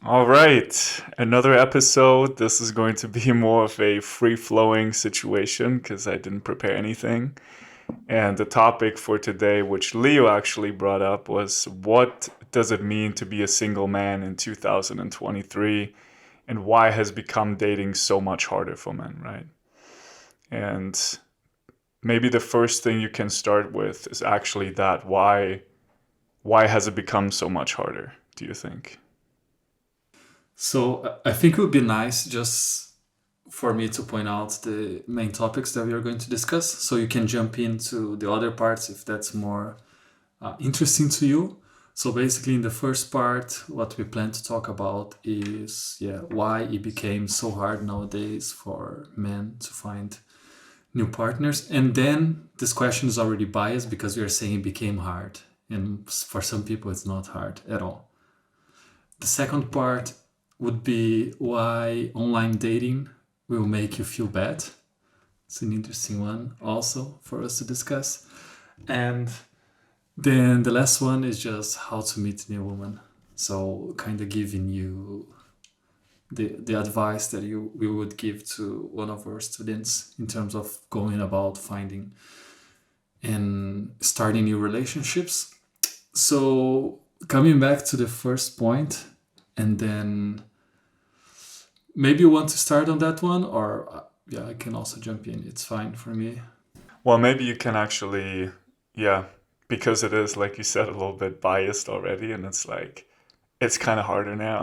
All right, another episode. This is going to be more of a free flowing situation because I didn't prepare anything. And the topic for today, which Leo actually brought up, was what does it mean to be a single man in 2023 and why has become dating so much harder for men, right? And maybe the first thing you can start with is actually that why has it become so much harder, do you think? So I think it would be nice just for me to point out the main topics that we are going to discuss, so you can jump into the other parts if that's more interesting to you. So basically, in the first part, what we plan to talk about is why it became so hard nowadays for men to find new partners, and then this question is already biased because we are saying it became hard, and for some people it's not hard at all. The second part would be why online dating will make you feel bad. It's an interesting one also for us to discuss. And then the last one is just how to meet a new woman. So kind of giving you the advice that we would give to one of our students in terms of going about finding and starting new relationships. So coming back to the first point, and then maybe you want to start on that one, or I can also jump in. It's fine for me. Well, maybe you can actually, yeah, because it is, like you said, a little bit biased already, and it's like, it's kind of harder now.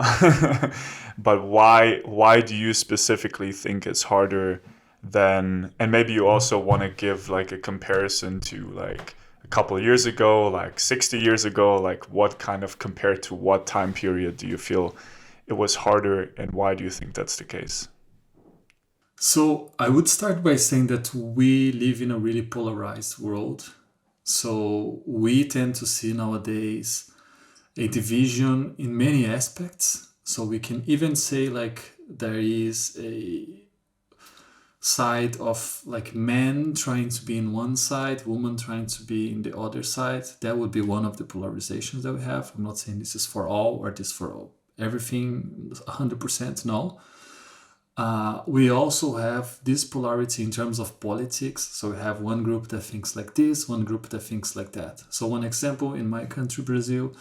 But why do you specifically think it's harder than, and maybe you also want to give like a comparison to like a couple of years ago, like 60 years ago, like what kind of compared to what time period do you feel it was harder, and why do you think that's the case? So I would start by saying that we live in a really polarized world. So we tend to see nowadays a division in many aspects. So we can even say like there is a side of like men trying to be in one side, women trying to be in the other side. That would be one of the polarizations that we have. I'm not saying this is for all or this for all. Everything 100% no. We also have this polarity in terms of politics. So we have one group that thinks like this, one group that thinks like that. So one example in my country, Brazil,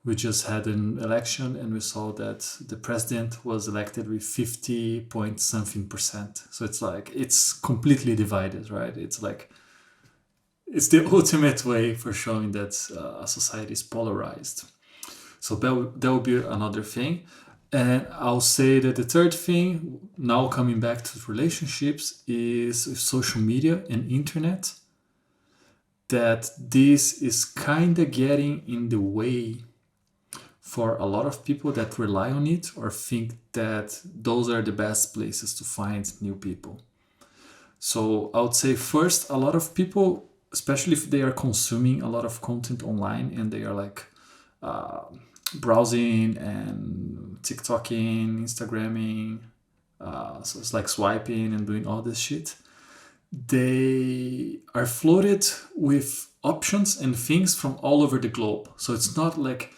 we just had an election and we saw that the president was elected with 50 point something percent. So it's like, it's completely divided, right? It's like, it's the ultimate way for showing that a society is polarized. So that would be another thing. And I'll say that the third thing, now coming back to relationships, is with social media and internet, that this is kind of getting in the way for a lot of people that rely on it or think that those are the best places to find new people. So I would say first, a lot of people, especially if they are consuming a lot of content online and they are like uh, browsing and TikToking, Instagramming, so it's like swiping and doing all this shit. They are flooded with options and things from all over the globe. So it's not like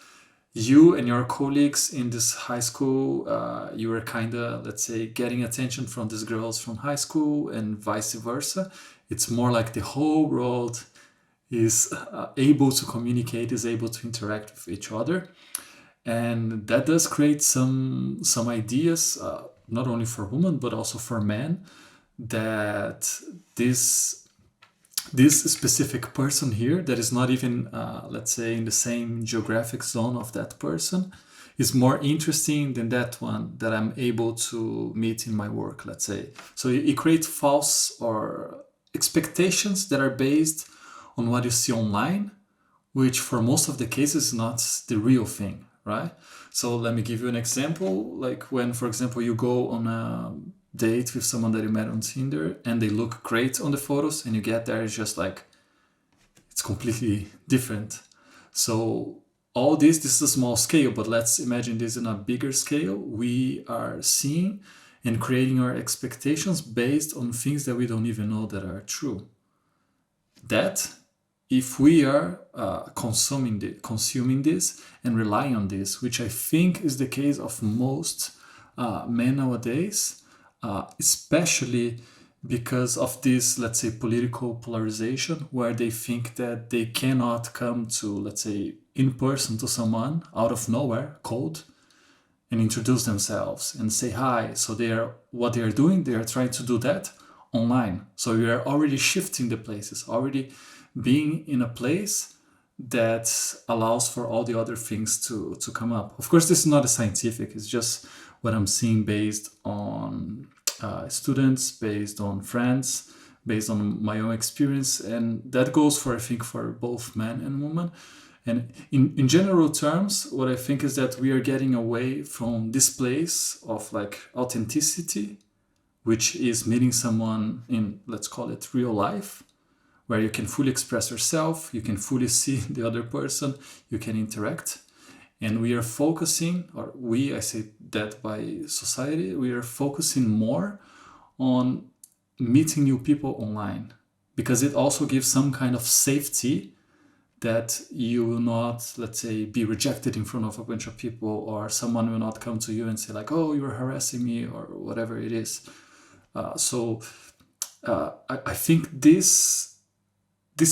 you and your colleagues in this high school, you were kind of, let's say, getting attention from these girls from high school and vice versa. It's more like the whole world is able to communicate, is able to interact with each other, and that does create some ideas, not only for women but also for men, that this this specific person here that is not even let's say in the same geographic zone of that person is more interesting than that one that I'm able to meet in my work, let's say. So it creates false or expectations that are based on what you see online, which for most of the cases is not the real thing, right? So let me give you an example. Like when, for example, you go on a date with someone that you met on Tinder and they look great on the photos, and you get there, it's just like it's completely different. So all this is a small scale, but let's imagine this in a bigger scale. We are seeing and creating our expectations based on things that we don't even know that are true. That if we are consuming this and relying on this, which I think is the case of most men nowadays, especially because of this, let's say, political polarization, where they think that they cannot come to, let's say, in person to someone out of nowhere, cold, and introduce themselves and say hi. So what they are doing, they are trying to do that online. So you are already shifting the places, already being in a place that allows for all the other things to come up. Of course, this is not a scientific, it's just what I'm seeing based on students, based on friends, based on my own experience. And that goes for, I think, for both men and women. And in general terms, what I think is that we are getting away from this place of like authenticity, which is meeting someone in, let's call it real life, where you can fully express yourself, you can fully see the other person, you can interact. And we are focusing, or we, I say that by society, we are focusing more on meeting new people online, because it also gives some kind of safety that you will not, let's say, be rejected in front of a bunch of people, or someone will not come to you and say like, oh, you're harassing me, or whatever it is. I think this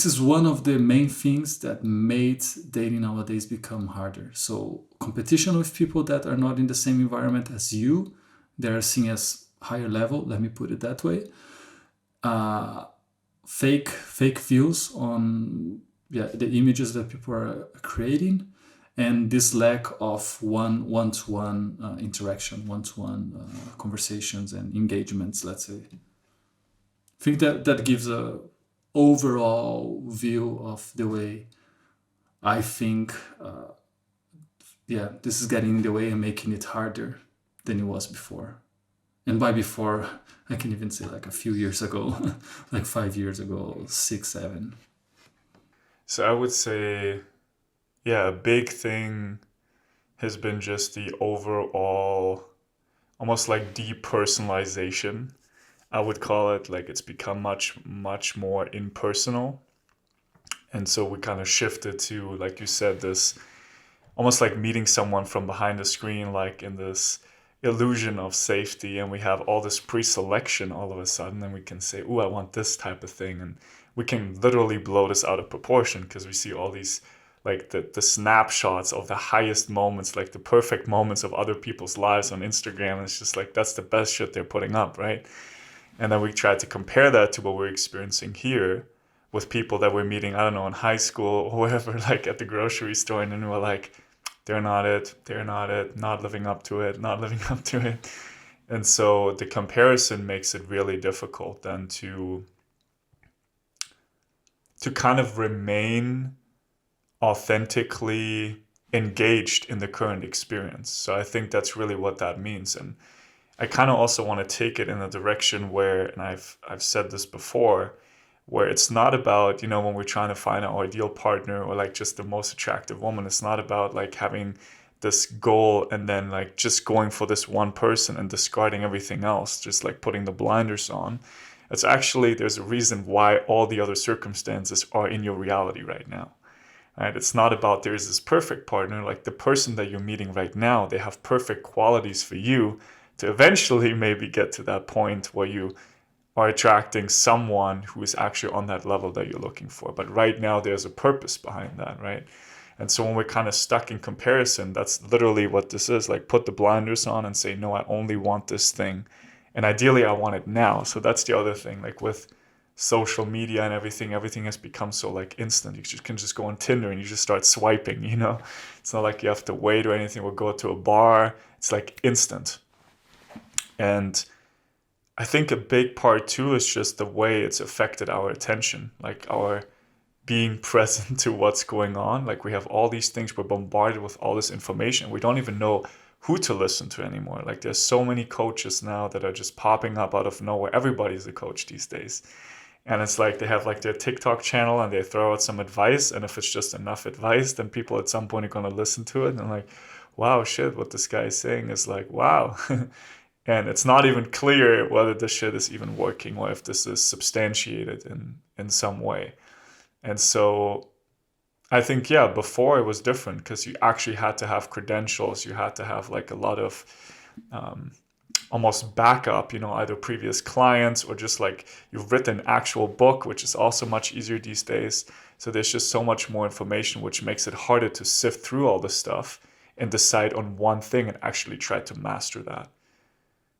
is one of the main things that made dating nowadays become harder. So competition with people that are not in the same environment as you, they're seen as higher level, let me put it that way. Fake views on the images that people are creating, and this lack of one-to-one interaction, one-to-one conversations and engagements, let's say. I think that gives a overall view of the way I think this is getting in the way and making it harder than it was before. And by before, I can even say like a few years ago, like 5 years ago, 6, 7. So I would say, yeah, a big thing has been just the overall, almost like depersonalization. I would call it, like it's become much, much more impersonal. And so we kind of shifted to, like you said, this almost like meeting someone from behind the screen, like in this illusion of safety. And we have all this pre-selection all of a sudden, and we can say, "Ooh, I want this type of thing." And we can literally blow this out of proportion because we see all these, like the snapshots of the highest moments, like the perfect moments of other people's lives on Instagram. And it's just like, that's the best shit they're putting up, right? And then we try to compare that to what we're experiencing here with people that we're meeting, I don't know, in high school or wherever, like at the grocery store. And then we're like, they're not it, not living up to it, not living up to it. And so the comparison makes it really difficult then to kind of remain authentically engaged in the current experience. So I think that's really what that means. And I kind of also want to take it in a direction where, and I've said this before, where it's not about, when we're trying to find an ideal partner or like just the most attractive woman, it's not about like having this goal and then like just going for this one person and discarding everything else, just like putting the blinders on. It's actually, there's a reason why all the other circumstances are in your reality right now. Right? It's not about there's this perfect partner, like the person that you're meeting right now, they have perfect qualities for you to eventually maybe get to that point where you are attracting someone who is actually on that level that you're looking for. But right now there's a purpose behind that, right? And so when we're kind of stuck in comparison, that's literally what this is. Like put the blinders on and say, no, I only want this thing. And ideally I want it now. So that's the other thing. Like with social media and everything has become so like instant. You can just go on Tinder and you just start swiping, It's not like you have to wait or anything or go to a bar. It's like instant. And I think a big part too is just the way it's affected our attention, like our being present to what's going on. Like we have all these things, we're bombarded with all this information. We don't even know who to listen to anymore. Like there's so many coaches now that are just popping up out of nowhere. Everybody's a coach these days. And it's like they have like their TikTok channel and they throw out some advice. And if it's just enough advice, then people at some point are going to listen to it. And like, wow, shit, what this guy is saying is like, wow. And it's not even clear whether this shit is even working or if this is substantiated in some way. And so I think, yeah, before it was different because you actually had to have credentials. You had to have like a lot of um, almost backup, either previous clients or just like you've written an actual book, which is also much easier these days. So there's just so much more information, which makes it harder to sift through all this stuff and decide on one thing and actually try to master that.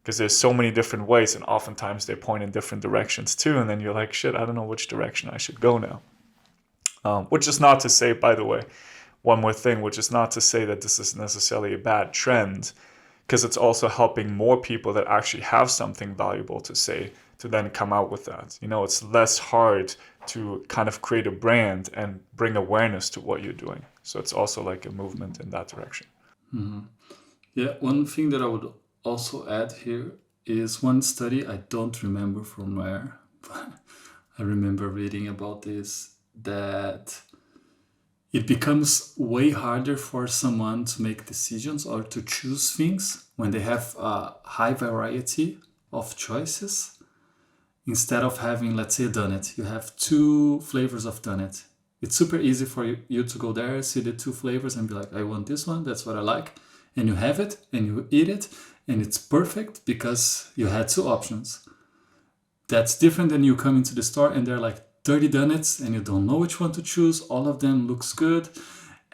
Because there's so many different ways, and oftentimes they point in different directions too. And then you're like, shit, I don't know which direction I should go now. Which is not to say, by the way, one more thing, which is not to say that this is necessarily a bad trend, because it's also helping more people that actually have something valuable to say to then come out with that. It's less hard to kind of create a brand and bring awareness to what you're doing. So it's also like a movement in that direction. Mm-hmm. Yeah, one thing that I would also add here is one study, I don't remember from where, but I remember reading about this, that it becomes way harder for someone to make decisions or to choose things when they have a high variety of choices. Instead of having, let's say, a donut, you have 2 flavors of donut. It's super easy for you to go there, see the 2 flavors and be like, I want this one, that's what I like. And you have it and you eat it and it's perfect because you had 2 options. That's different than you come into the store and there are like 30 donuts and you don't know which one to choose. All of them looks good.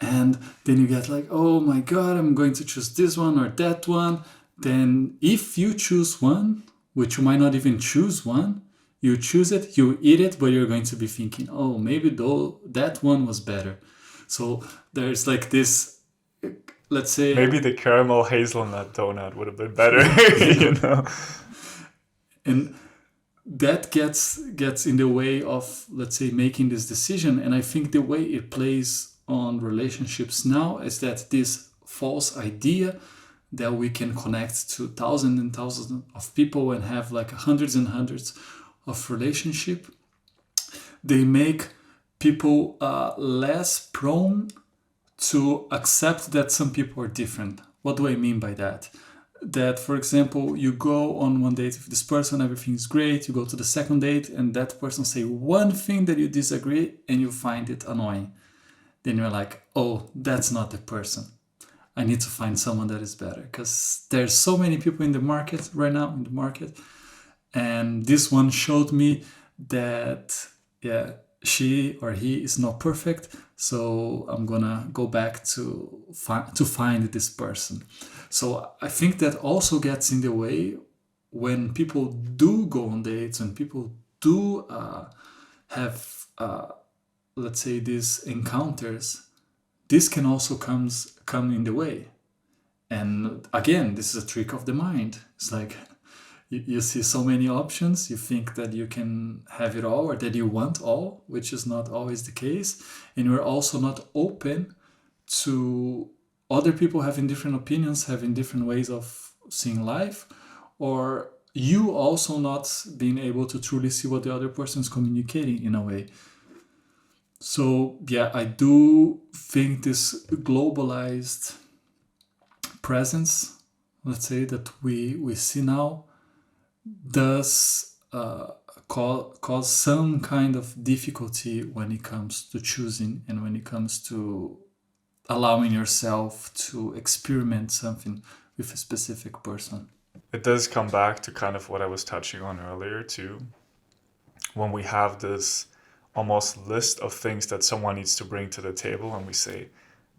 And then you get like, oh my God, I'm going to choose this one or that one. Then if you choose one, which you might not even choose one, you choose it, you eat it, but you're going to be thinking, oh, maybe though that one was better. So there's like this, let's say... Maybe the caramel hazelnut donut would have been better, And that gets in the way of, let's say, making this decision. And I think the way it plays on relationships now is that this false idea that we can connect to thousands and thousands of people and have like hundreds and hundreds of relationship, they make people less prone to accept that some people are different. What do I mean by that? That, for example, you go on one date with this person, everything's great, you go to the second date and that person say one thing that you disagree and you find it annoying. Then you're like, oh, that's not the person. I need to find someone that is better because there's so many people in the market right now, and this one showed me that, yeah, she or he is not perfect, so I'm gonna go back to find this person. So I think that also gets in the way when people do go on dates, when people do have, let's say, these encounters. This can also come in the way. And again, this is a trick of the mind. It's like you see so many options, you think that you can have it all or that you want all, which is not always the case. And you're also not open to other people having different opinions, having different ways of seeing life, or you also not being able to truly see what the other person is communicating in a way. So yeah, I do think this globalized presence, let's say, that we see now does cause some kind of difficulty when it comes to choosing and when it comes to allowing yourself to experiment something with a specific person. It does come back to kind of what I was touching on earlier too. When we have this almost list of things that someone needs to bring to the table and we say,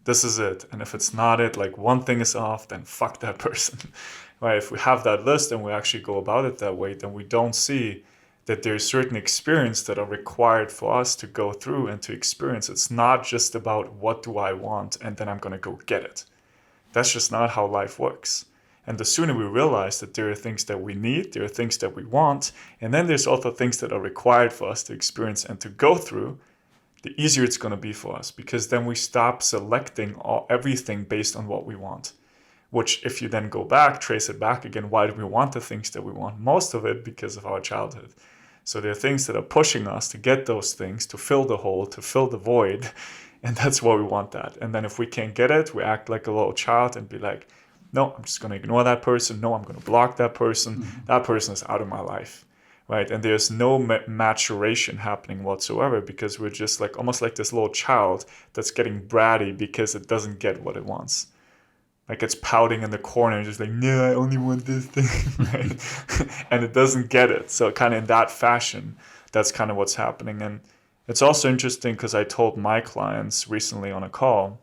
this is it. And if it's not it, like one thing is off, then fuck that person. Right? If we have that list and we actually go about it that way, then we don't see that there's certain experience that are required for us to go through and to experience. It's not just about what do I want and then I'm going to go get it. That's just not how life works. And the sooner we realize that there are things that we need, there are things that we want, and then there's also things that are required for us to experience and to go through, the easier it's going to be for us, because then we stop selecting everything based on what we want. Which, if you then go back, trace it back again, why do we want the things that we want? Most of it because of our childhood. So there are things that are pushing us to get those things, to fill the hole, to fill the void, and that's why we want that. And then if we can't get it, we act like a little child and be like, no, I'm just going to ignore that person. No, I'm going to block that person. Mm-hmm. That person is out of my life. right? And there's no maturation happening whatsoever because we're just like almost like this little child that's getting bratty because it doesn't get what it wants. Like it's pouting in the corner, just like, no, I only want this thing, right? And it doesn't get it. So kind of in that fashion, that's kind of what's happening. And it's also interesting because I told my clients recently on a call,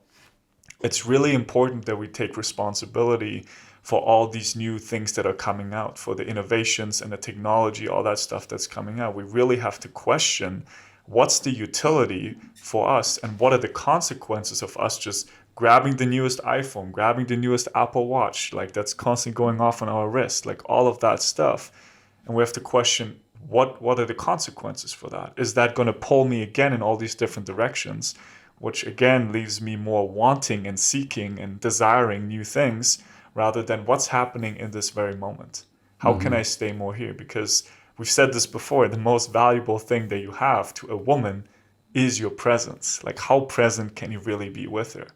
it's really important that we take responsibility for all these new things that are coming out, for the innovations and the technology, all that stuff that's coming out. We really have to question what's the utility for us and what are the consequences of us just grabbing the newest iPhone, grabbing the newest Apple Watch, like that's constantly going off on our wrist, like all of that stuff. And we have to question what are the consequences for that? Is that going to pull me again in all these different directions? Which again leaves me more wanting and seeking and desiring new things rather than what's happening in this very moment. How can I stay more here? Because we've said this before, the most valuable thing that you have to a woman is your presence. Like how present can you really be with her?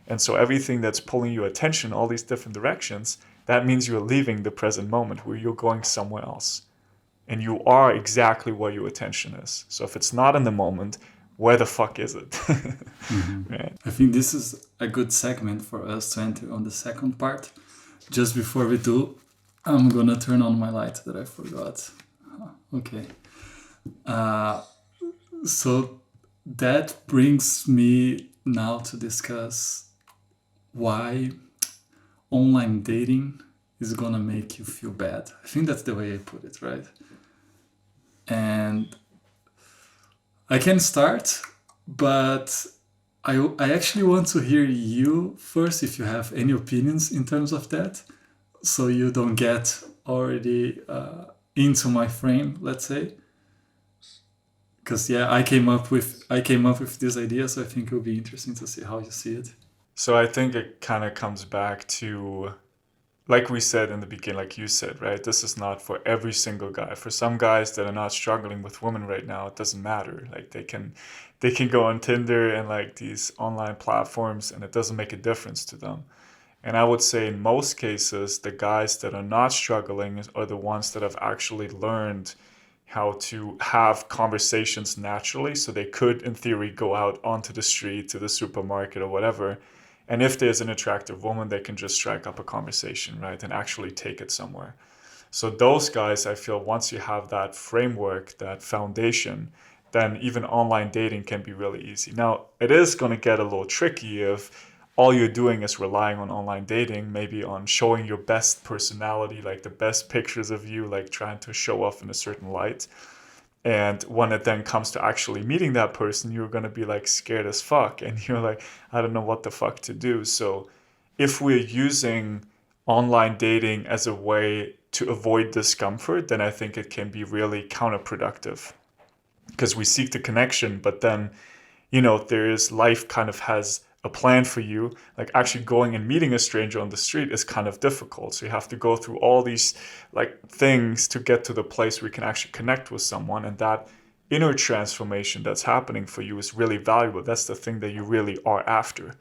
And so everything that's pulling your attention all these different directions, that means you're leaving the present moment where you're going somewhere else. And you are exactly where your attention is. So if it's not in the moment, where the fuck is it? Right. I think this is a good segment for us to enter on the second part. Just before we do, I'm gonna turn on my light that I forgot. Okay. So that brings me now to discuss why online dating is gonna make you feel bad. I think that's the way I put it, right? And I can start, but I actually want to hear you first if you have any opinions in terms of that, so you don't get already into my frame, let's say. Because yeah, I came up with this idea, so I think it will be interesting to see how you see it. So I think it kind of comes back to, like we said in the beginning, like you said, right? This is not for every single guy. For some guys that are not struggling with women right now, it doesn't matter. Like they can go on Tinder and like these online platforms and it doesn't make a difference to them. And I would say in most cases, the guys that are not struggling are the ones that have actually learned how to have conversations naturally. So they could, in theory, go out onto the street, to the supermarket or whatever. And if there's an attractive woman, they can just strike up a conversation, right? And actually take it somewhere. So those guys, I feel once you have that framework, that foundation, then even online dating can be really easy. Now, it is going to get a little tricky if all you're doing is relying on online dating, maybe on showing your best personality, like the best pictures of you, like trying to show off in a certain light. And when it then comes to actually meeting that person, you're going to be like scared as fuck. And you're like, I don't know what the fuck to do. So if we're using online dating as a way to avoid discomfort, then I think it can be really counterproductive because we seek the connection, but then, there is life kind of has a plan for you. Like actually going and meeting a stranger on the street is kind of difficult. So you have to go through all these like things to get to the place where you can actually connect with someone. And that inner transformation that's happening for you is really valuable. That's the thing that you really are after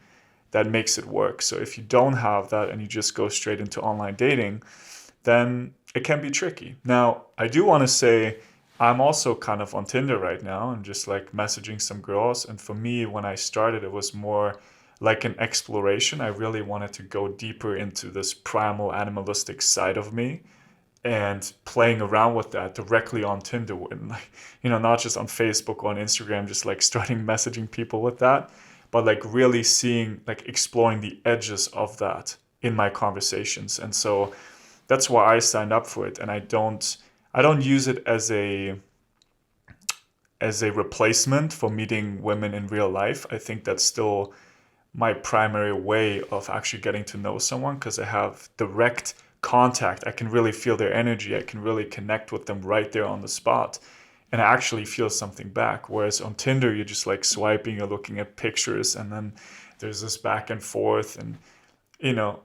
that makes it work. So if you don't have that and you just go straight into online dating, then it can be tricky. Now, I do want to say I'm also kind of on Tinder right now and just like messaging some girls. And for me, when I started, it was more like an exploration. I really wanted to go deeper into this primal animalistic side of me and playing around with that directly on Tinder and like, not just on Facebook or on Instagram, just like starting messaging people with that, but like really seeing, like exploring the edges of that in my conversations. And so that's why I signed up for it. And I don't use it as a replacement for meeting women in real life. I think that's still my primary way of actually getting to know someone because I have direct contact. I can really feel their energy. I can really connect with them right there on the spot. And I actually feel something back. Whereas on Tinder, you're just like swiping, you're looking at pictures, and then there's this back and forth. And, you know,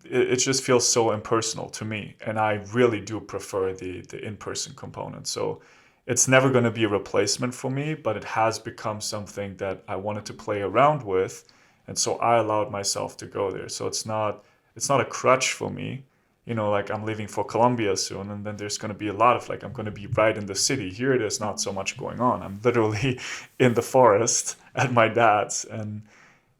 it just feels so impersonal to me. And I really do prefer the in-person component. So it's never going to be a replacement for me, but it has become something that I wanted to play around with. And so I allowed myself to go there. So it's not a crutch for me. like I'm leaving for Colombia soon, and then there's going to be a lot of like, I'm going to be right in the city. Here there's not so much going on. I'm literally in the forest at my dad's, and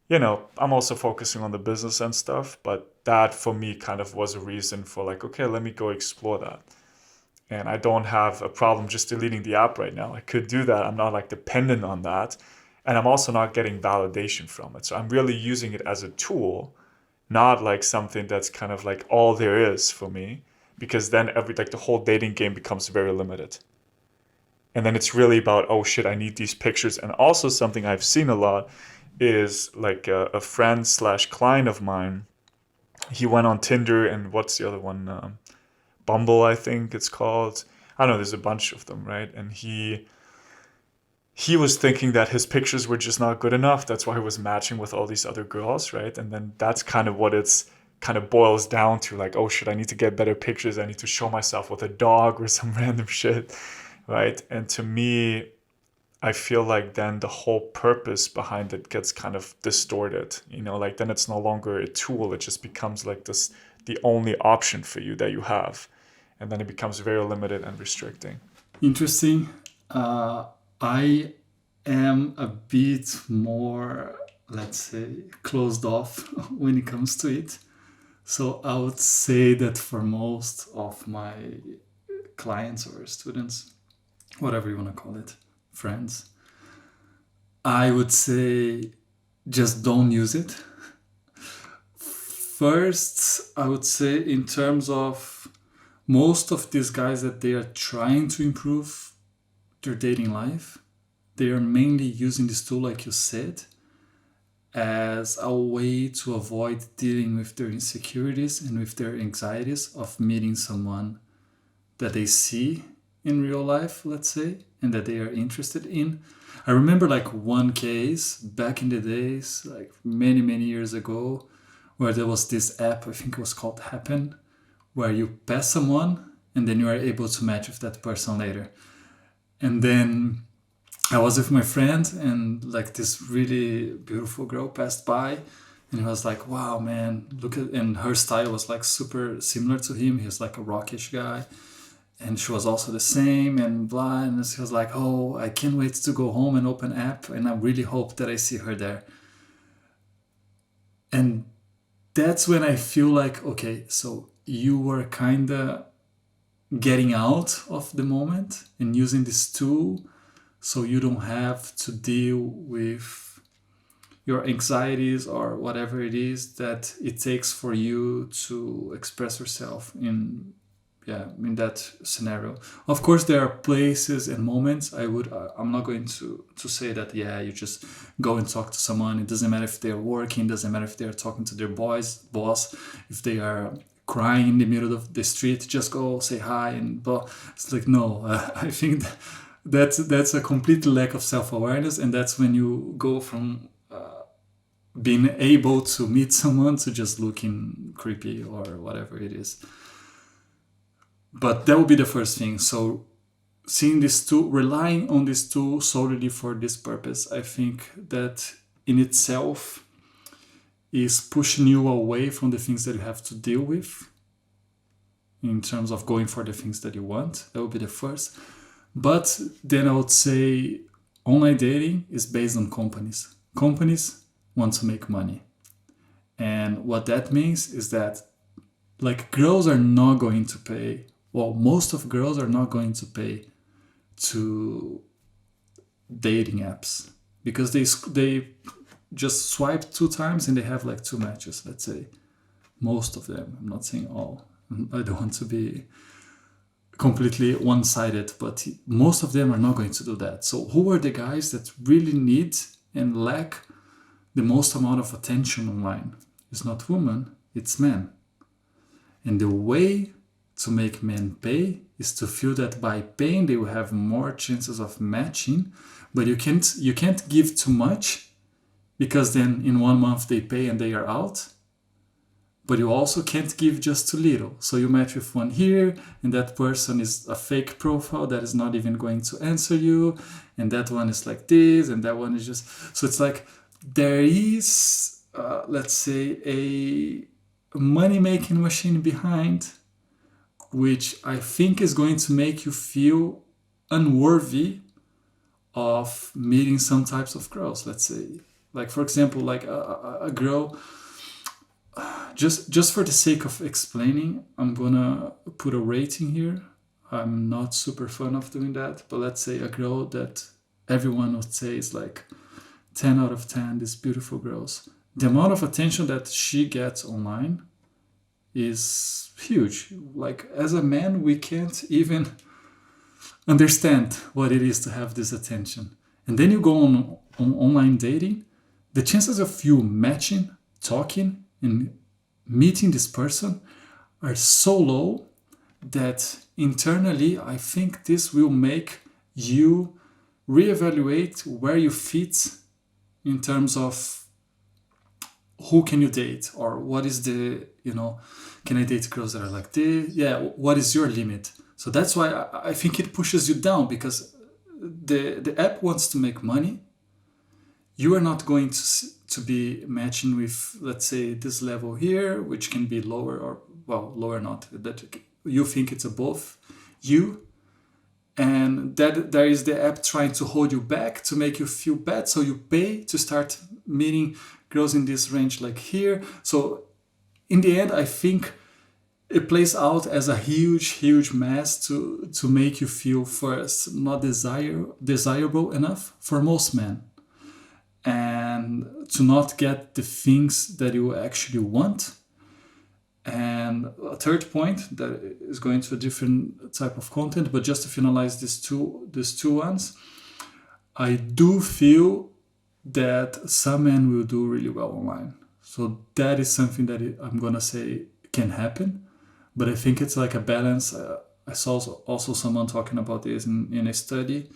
I'm also focusing on the business and stuff, but that for me kind of was a reason for like, okay, let me go explore that. And I don't have a problem just deleting the app right now. I could do that. I'm not like dependent on that. And I'm also not getting validation from it. So I'm really using it as a tool, not like something that's kind of like all there is for me, because then like the whole dating game becomes very limited. And then it's really about, oh shit, I need these pictures. And also something I've seen a lot is like a friend slash client of mine. He went on Tinder and what's the other one? Bumble, I think it's called. I don't know. There's a bunch of them, right? And he was thinking that his pictures were just not good enough. That's why he was matching with all these other girls, right? And then that's kind of what it's kind of boils down to, like, oh shit, I need to get better pictures. I need to show myself with a dog or some random shit, right? And to me, I feel like then the whole purpose behind it gets kind of distorted. Like then it's no longer a tool. It just becomes like this, the only option for you that you have. And then it becomes very limited and restricting. Interesting. I am a bit more, let's say, closed off when it comes to it. So I would say that for most of my clients or students, whatever you want to call it, friends, I would say just don't use it. First, I would say in terms of most of these guys that they are trying to improve their dating life, they are mainly using this tool, like you said, as a way to avoid dealing with their insecurities and with their anxieties of meeting someone that they see in real life, let's say, and that they are interested in. I remember like one case back in the days, like many, many years ago, where there was this app, I think it was called Happen, where you pass someone and then you are able to match with that person later. And then I was with my friend and like this really beautiful girl passed by and he was like, wow, man, look at, and her style was like super similar to him. He was like a rockish guy. And she was also the same and blah. And she was like, oh, I can't wait to go home and open app. And I really hope that I see her there. And that's when I feel like, okay, so you were kind of getting out of the moment and using this tool so you don't have to deal with your anxieties or whatever it is that it takes for you to express yourself in that scenario. Of course there are places and moments I'm not going to say that you just go and talk to someone. It doesn't matter if they're working, doesn't matter if they're talking to their boss, if they are crying in the middle of the street, just go say hi and blah. It's like, no, I think that's a complete lack of self-awareness, and that's when you go from being able to meet someone to just looking creepy or whatever it is. But that would be the first thing. So seeing this tool, relying on this tool solely for this purpose, I think that in itself is pushing you away from the things that you have to deal with in terms of going for the things that you want. That would be the first. But then I would say online dating is based on companies. Companies want to make money. And what that means is that like girls are not going to pay, well, most of girls are not going to pay to dating apps because they just swipe 2 times and they have like 2 matches, let's say. Most of them. I'm not saying all. I don't want to be completely one-sided, but most of them are not going to do that. So who are the guys that really need and lack the most amount of attention online? It's not women, it's men. And the way to make men pay is to feel that by paying they will have more chances of matching, but you can't give too much because then in 1 month they pay and they are out. But you also can't give just too little. So you match with one here, and that person is a fake profile that is not even going to answer you, and that one is like this, and that one is just... So it's like there is, let's say, money making machine behind, which I think is going to make you feel unworthy of meeting some types of girls. Let's say, like for example, like a girl. Just for the sake of explaining, I'm gonna put a rating here. I'm not super fun of doing that, but let's say a girl that everyone would say is like 10 out of 10, these beautiful girls. The amount of attention that she gets online is huge. Like, as a man, we can't even understand what it is to have this attention. And then you go on online dating, the chances of you matching, talking, and meeting this person are so low that internally I think this will make you reevaluate where you fit in terms of who can you date, or what is the, can I date girls that are like this? Yeah, what is your limit? So that's why I think it pushes you down, because the app wants to make money. You are not going to be matching with, let's say, this level here, which can be lower, or, well, lower not, that you think it's above you. And that there is the app trying to hold you back, to make you feel bad. So you pay to start meeting girls in this range, like here. So in the end, I think it plays out as a huge mess to make you feel first not desirable enough for most men, and to not get the things that you actually want. And a third point that is going to a different type of content, but just to finalize these two ones, I do feel that some men will do really well online. So that is something that I'm gonna say can happen, but I think it's like a balance. I saw also someone talking about this in a study.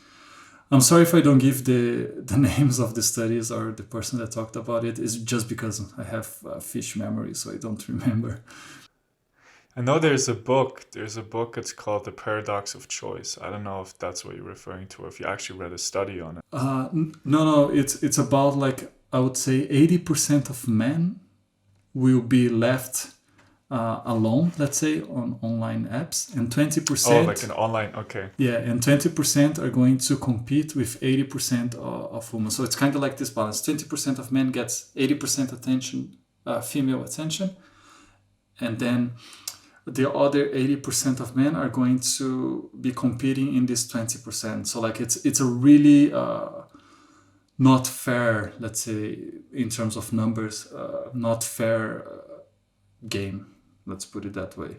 I'm sorry if I don't give the names of the studies or the person that talked about it. It's just because I have a fish memory, so I don't remember. I know there's a book. There's a book. It's called The Paradox of Choice. I don't know if that's what you're referring to, or if you actually read a study on it. No. It's about, like, I would say 80% of men will be left alone, let's say, on online apps, and Oh, 20%. like an online. Okay. Yeah, and 20% are going to compete with 80% of women. So it's kind of like this balance. 20% of men gets 80% attention, female attention, and then the other 80% of men are going to be competing in this 20%. So like it's a really not fair, let's say, in terms of numbers, not fair game. Let's put it that way.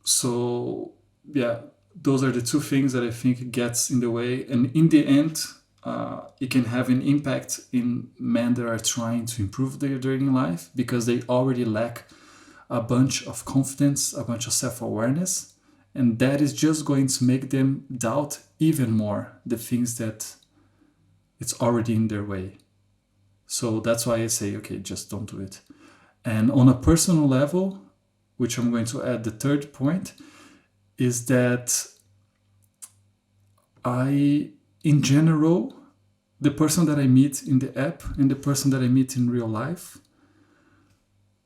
So yeah, those are the two things that I think gets in the way, and in the end, it can have an impact in men that are trying to improve their dating life, because they already lack a bunch of confidence, a bunch of self-awareness, and that is just going to make them doubt even more the things that it's already in their way. So that's why I say, okay, just don't do it. And on a personal level, which I'm going to add the third point, is that in general, the person that I meet in the app and the person that I meet in real life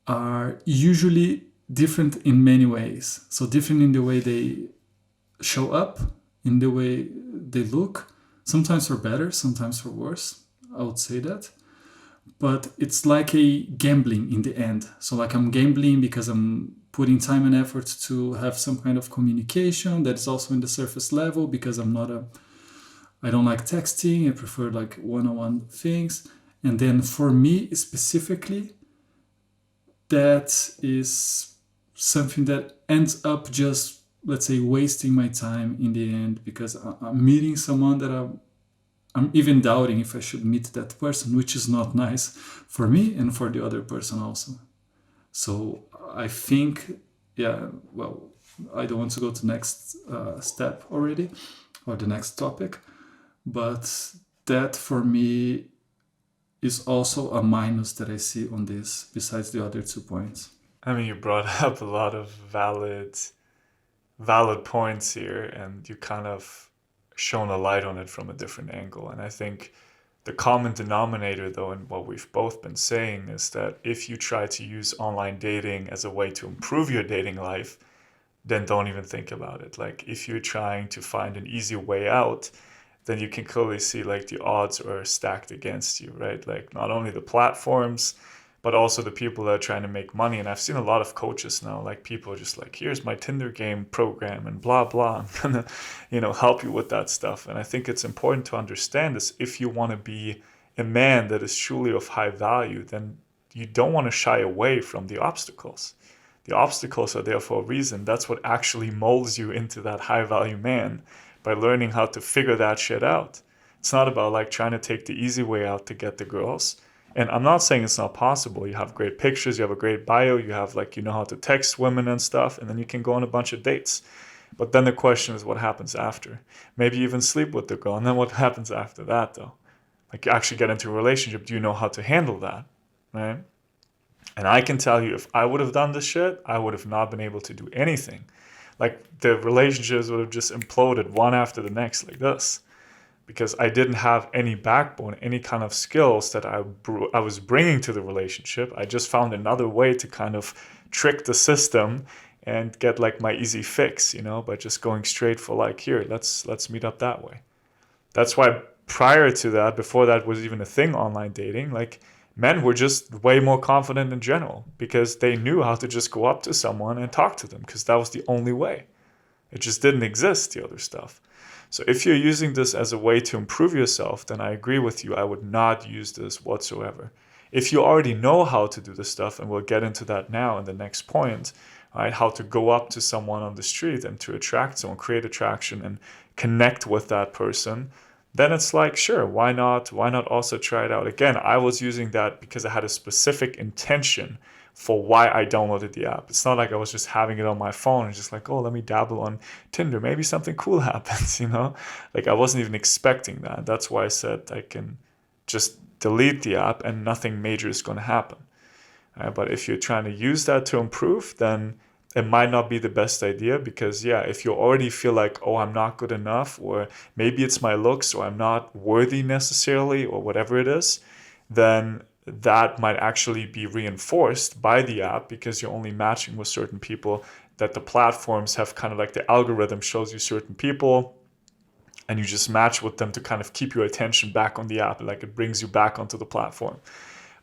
are usually different in many ways. So different in the way they show up, in the way they look, sometimes for better, sometimes for worse. I would say that. But it's like a gambling in the end. So like I'm gambling because I'm putting time and effort to have some kind of communication that is also in the surface level, because I don't like texting. I prefer like one-on-one things. And then for me specifically, that is something that ends up just, let's say, wasting my time in the end, because I'm meeting someone that I'm even doubting if I should meet that person, which is not nice for me and for the other person also. So I think, yeah, well, I don't want to go to the next step already, or the next topic, but that for me is also a minus that I see on this, besides the other 2 points. I mean, you brought up a lot of valid points here, and you kind of shone a light on it from a different angle. And I think The common denominator, though, in what we've both been saying is that if you try to use online dating as a way to improve your dating life, then don't even think about it. Like, if you're trying to find an easy way out, then you can clearly see like the odds are stacked against you, right? Like, not only the platforms, but also the people that are trying to make money. And I've seen a lot of coaches now, like people are just like, here's my Tinder game program and blah, blah. I'm gonna, help you with that stuff. And I think it's important to understand this. If you want to be a man that is truly of high value, then you don't want to shy away from the obstacles. The obstacles are there for a reason. That's what actually molds you into that high value man, by learning how to figure that shit out. It's not about like trying to take the easy way out to get the girls. And I'm not saying it's not possible. You have great pictures, you have a great bio, you have like, you know how to text women and stuff, and then you can go on a bunch of dates. But then the question is what happens after? Maybe you even sleep with the girl, and then what happens after that though? Like, you actually get into a relationship. Do you know how to handle that? Right? And I can tell you, if I would have done this shit, I would have not been able to do anything. Like, the relationships would have just imploded one after the next, like this, because I didn't have any backbone, any kind of skills that I was bringing to the relationship. I just found another way to kind of trick the system and get like my easy fix, by just going straight for like, here, let's meet up that way. That's why prior to that, before that was even a thing, online dating, like, men were just way more confident in general because they knew how to just go up to someone and talk to them, because that was the only way. It just didn't exist, the other stuff. So if you're using this as a way to improve yourself, then I agree with you. I would not use this whatsoever. If you already know how to do this stuff, and we'll get into that now in the next point, right? How to go up to someone on the street and to attract someone, create attraction and connect with that person, then it's like, sure, why not? Why not also try it out? Again, I was using that because I had a specific intention for why I downloaded the app. It's not like I was just having it on my phone and just like, oh, let me dabble on Tinder. Maybe something cool happens, Like, I wasn't even expecting that. That's why I said I can just delete the app and nothing major is going to happen. But if you're trying to use that to improve, then it might not be the best idea, because yeah, if you already feel like, oh, I'm not good enough, or maybe it's my looks, or I'm not worthy necessarily, or whatever it is, then that might actually be reinforced by the app, because you're only matching with certain people, that the platforms have kind of like, the algorithm shows you certain people and you just match with them to kind of keep your attention back on the app, like it brings you back onto the platform,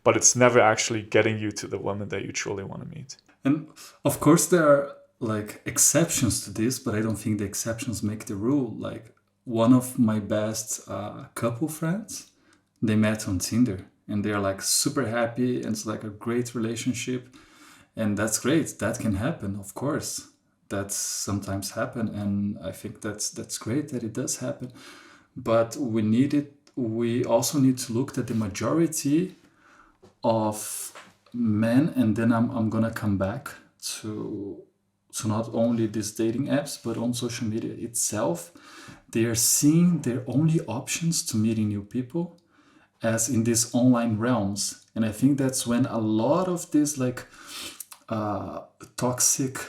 but it's never actually getting you to the woman that you truly want to meet. And of course, there are like exceptions to this, but I don't think the exceptions make the rule. Like, one of my best couple friends, they met on Tinder, and they're like super happy, and it's like a great relationship. And that's great. That can happen, of course. That's sometimes happen, and I think that's great that it does happen. But we also need to look at the majority of men, and then I'm gonna come back to not only these dating apps but on social media itself. They are seeing their only options to meeting new people as in these online realms, and I think that's when a lot of these like toxic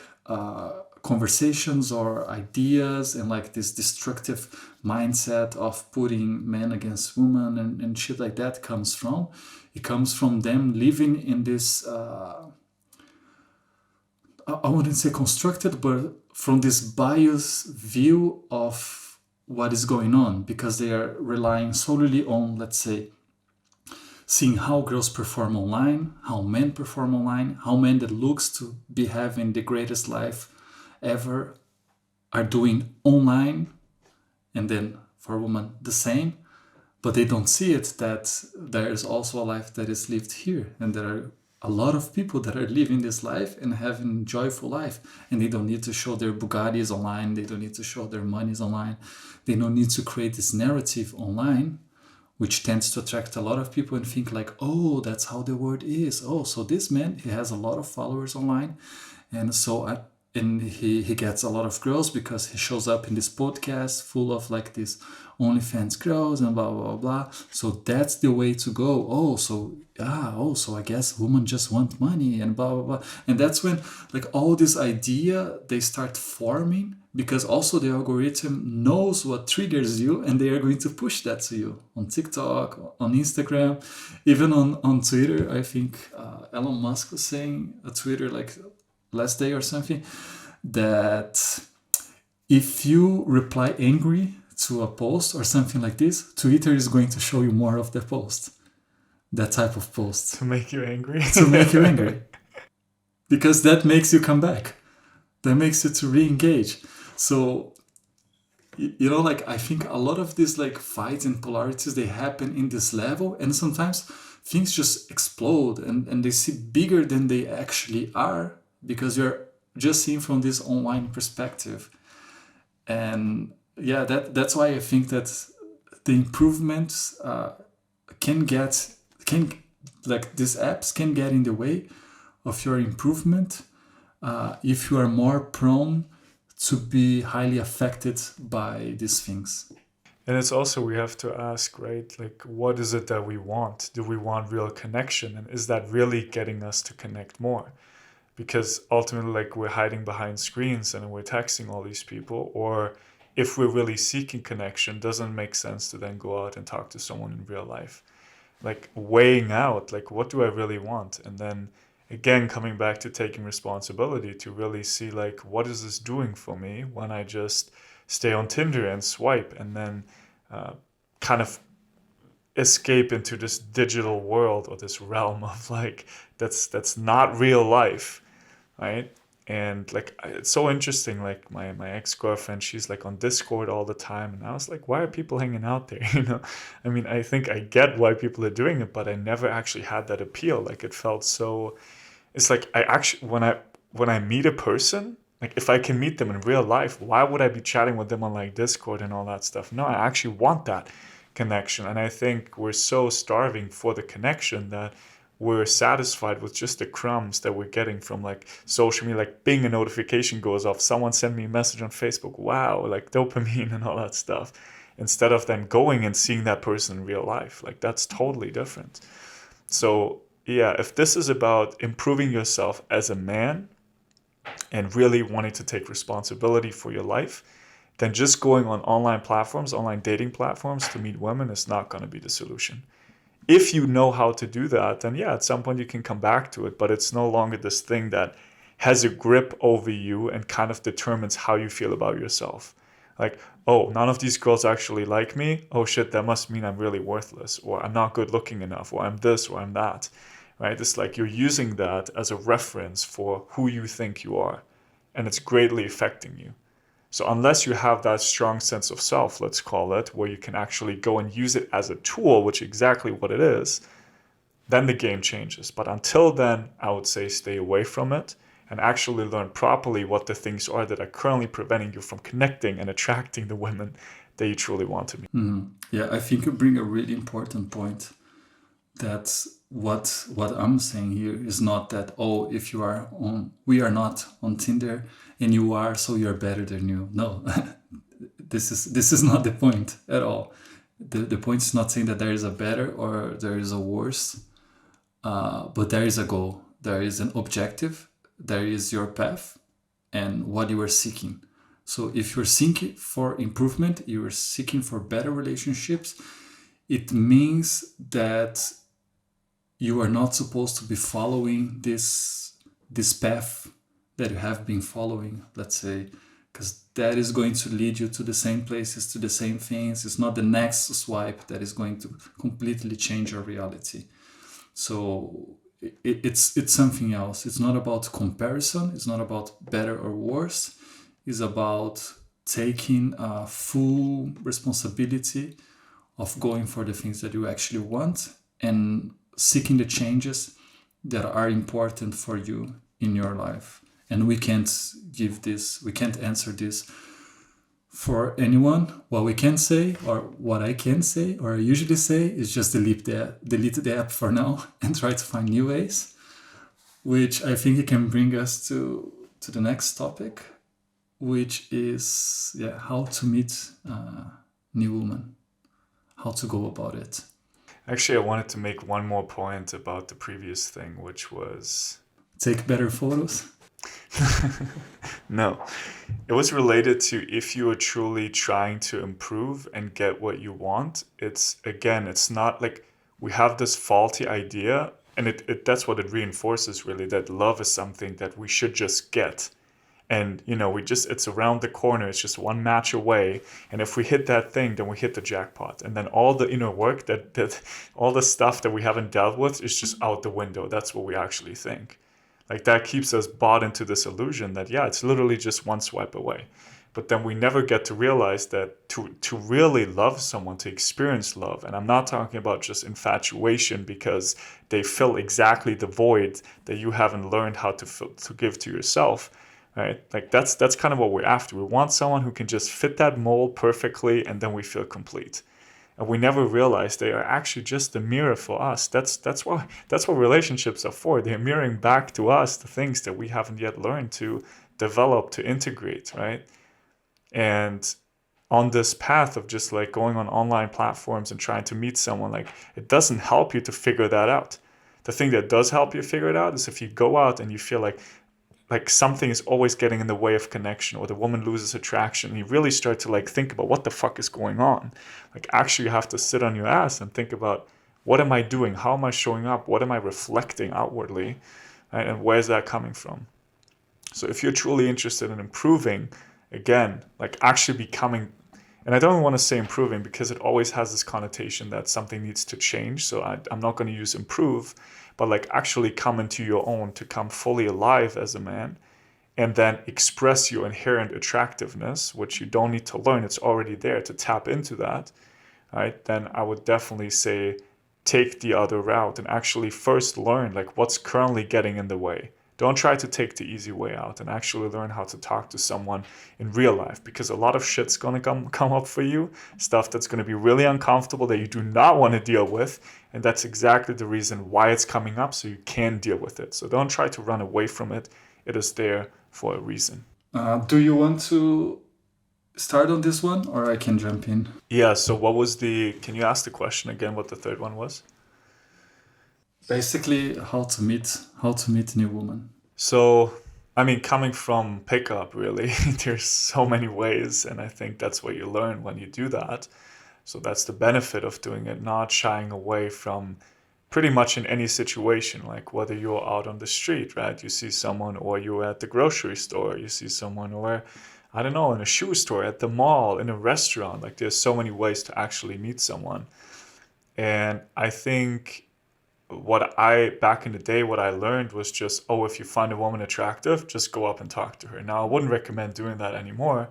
conversations or ideas, and like this destructive mindset of putting men against women and shit like that comes from. It comes from them living in this, I wouldn't say constructed, but from this biased view of what is going on, because they are relying solely on, let's say, seeing how girls perform online, how men perform online, how men that looks to be having the greatest life ever are doing online, and then for women the same. But they don't see it, that there is also a life that is lived here, and there are a lot of people that are living this life and having a joyful life, and they don't need to show their Bugattis online, they don't need to show their monies online, they don't need to create this narrative online, which tends to attract a lot of people and think like, oh, that's how the world is. Oh, so this man, he has a lot of followers online, and so and he gets a lot of girls because he shows up in this podcast full of like this OnlyFans girls and blah blah blah blah. So that's the way to go. So I guess women just want money and blah blah blah. And that's when like all this idea they start forming, because also the algorithm knows what triggers you and they are going to push that to you on TikTok, on Instagram, even on Twitter. I think Elon Musk was saying a Twitter like last day or something, that if you reply angry to a post or something like this, Twitter is going to show you more of the post, that type of post, To make you angry. to make you angry, because that makes you come back, that makes you to re-engage. So like I think a lot of these like fights and polarities, they happen in this level, and sometimes things just explode and they see bigger than they actually are, because you're just seeing from this online perspective. And yeah, that's why I think that the improvements can like these apps can get in the way of your improvement if you are more prone to be highly affected by these things. And it's also, we have to ask, right? Like, what is it that we want? Do we want real connection? And is that really getting us to connect more? Because ultimately, like, we're hiding behind screens and we're texting all these people. Or if we're really seeking connection, doesn't make sense to then go out and talk to someone in real life. Like, weighing out, like, what do I really want? And then again, coming back to taking responsibility to really see, like, what is this doing for me when I just stay on Tinder and swipe and then kind of escape into this digital world or this realm of like that's not real life, right? And like it's so interesting, like my ex-girlfriend, she's like on Discord all the time, and I was like, why are people hanging out there? I mean, I think I get why people are doing it, but I never actually had that appeal. Like it felt so, it's like I actually, when I meet a person, like if I can meet them in real life, why would I be chatting with them on like Discord and all that stuff? No, I actually want that connection. And I think we're so starving for the connection that we're satisfied with just the crumbs that we're getting from like social media. Like bing, a notification goes off, someone sent me a message on Facebook, wow, like dopamine and all that stuff, instead of then going and seeing that person in real life. Like that's totally different. So yeah, if this is about improving yourself as a man and really wanting to take responsibility for your life, then just going on online platforms, online dating platforms to meet women is not going to be the solution. If you know how to do that, then yeah, at some point you can come back to it, but it's no longer this thing that has a grip over you and kind of determines how you feel about yourself. Like, oh, none of these girls actually like me. Oh shit, that must mean I'm really worthless, or I'm not good looking enough, or I'm this, or I'm that, right? It's like you're using that as a reference for who you think you are, and it's greatly affecting you. So unless you have that strong sense of self, let's call it, where you can actually go and use it as a tool, which is exactly what it is, then the game changes. But until then, I would say stay away from it and actually learn properly what the things are that are currently preventing you from connecting and attracting the women that you truly want to meet. Yeah, I think you bring a really important point. That what I'm saying here is not that, oh, if you are on, we are not on Tinder and you are, so you're better than you. No, this is not the point at all. The point is not saying that there is a better or there is a worse, but there is a goal, there is an objective, there is your path and what you are seeking. So if you're seeking for improvement, you are seeking for better relationships, it means that you are not supposed to be following this path that you have been following, let's say, because that is going to lead you to the same places, to the same things. It's not the next swipe that is going to completely change your reality. So it's something else. It's not about comparison. It's not about better or worse. It's about taking full responsibility of going for the things that you actually want and seeking the changes that are important for you in your life. And we can't answer this for anyone. What we can say, or what I can say, or I usually say, is just delete the app for now and try to find new ways, which I think it can bring us to to the next topic, which is how to meet new woman, how to go about it. Actually, I wanted to make one more point about the previous thing, which was Take better photos. no, it was related to if you are truly trying to improve and get what you want. It's again, it's not like we have this faulty idea, and it that's what it reinforces really that love is something that we should just get. And we just it's around the corner, it's just one match away, and if we hit that thing, then we hit the jackpot, and then all the inner work that all the stuff that we haven't dealt with is just out the window. That's what we actually think. Like that keeps us bought into this illusion that yeah, it's literally just one swipe away. But then we never get to realize that to really love someone, to experience love, and I'm not talking about just infatuation because they fill exactly the void that you haven't learned how to give to yourself, right? Like that's kind of what we're after. We want someone who can just fit that mold perfectly, and then we feel complete. And we never realize they are actually just a mirror for us. That's what relationships are for. They're mirroring back to us the things that we haven't yet learned to develop, to integrate, right? And on this path of just like going on online platforms and trying to meet someone, like it doesn't help you to figure that out. The thing that does help you figure it out is if you go out and you feel like something is always getting in the way of connection, or the woman loses attraction, and you really start to like think about what the fuck is going on. Like actually you have to sit on your ass and think about, what am I doing? How am I showing up? What am I reflecting outwardly? Right? And where's that coming from? So if you're truly interested in improving, again, like actually becoming, and I don't want to say improving because it always has this connotation that something needs to change. So I'm not going to use improve, but like actually come into your own, to come fully alive as a man, and then express your inherent attractiveness, which you don't need to learn. It's already there, to tap into that, right? Then I would definitely say take the other route and actually first learn like what's currently getting in the way. Don't try to take the easy way out, and actually learn how to talk to someone in real life, because a lot of shit's gonna come up for you, stuff that's gonna be really uncomfortable that you do not want to deal with, and that's exactly the reason why it's coming up, so you can deal with it. So don't try to run away from it. It is there for a reason. Do you want to start on this one, or I can jump in? Yeah, so can you ask the question again, what the third one was? Basically, how to meet new woman. So, I mean, coming from pickup, really, there's so many ways, and I think that's what you learn when you do that. So that's the benefit of doing it, not shying away from pretty much in any situation, like whether you're out on the street, right? You see someone, or you're at the grocery store, you see someone, or I don't know, in a shoe store, at the mall, in a restaurant. Like there's so many ways to actually meet someone. And I think back in the day, what I learned was just, oh, if you find a woman attractive, just go up and talk to her. Now, I wouldn't recommend doing that anymore.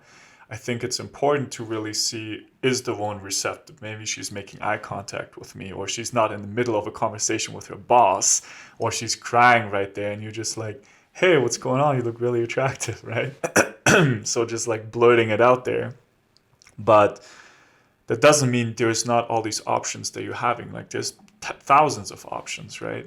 I think it's important to really see, is the woman receptive? Maybe she's making eye contact with me, or she's not in the middle of a conversation with her boss, or she's crying right there, and you're just like, hey, what's going on? You look really attractive, right? So just like blurting it out there. But that doesn't mean there's not all these options that you're having. Like there's thousands of options, right?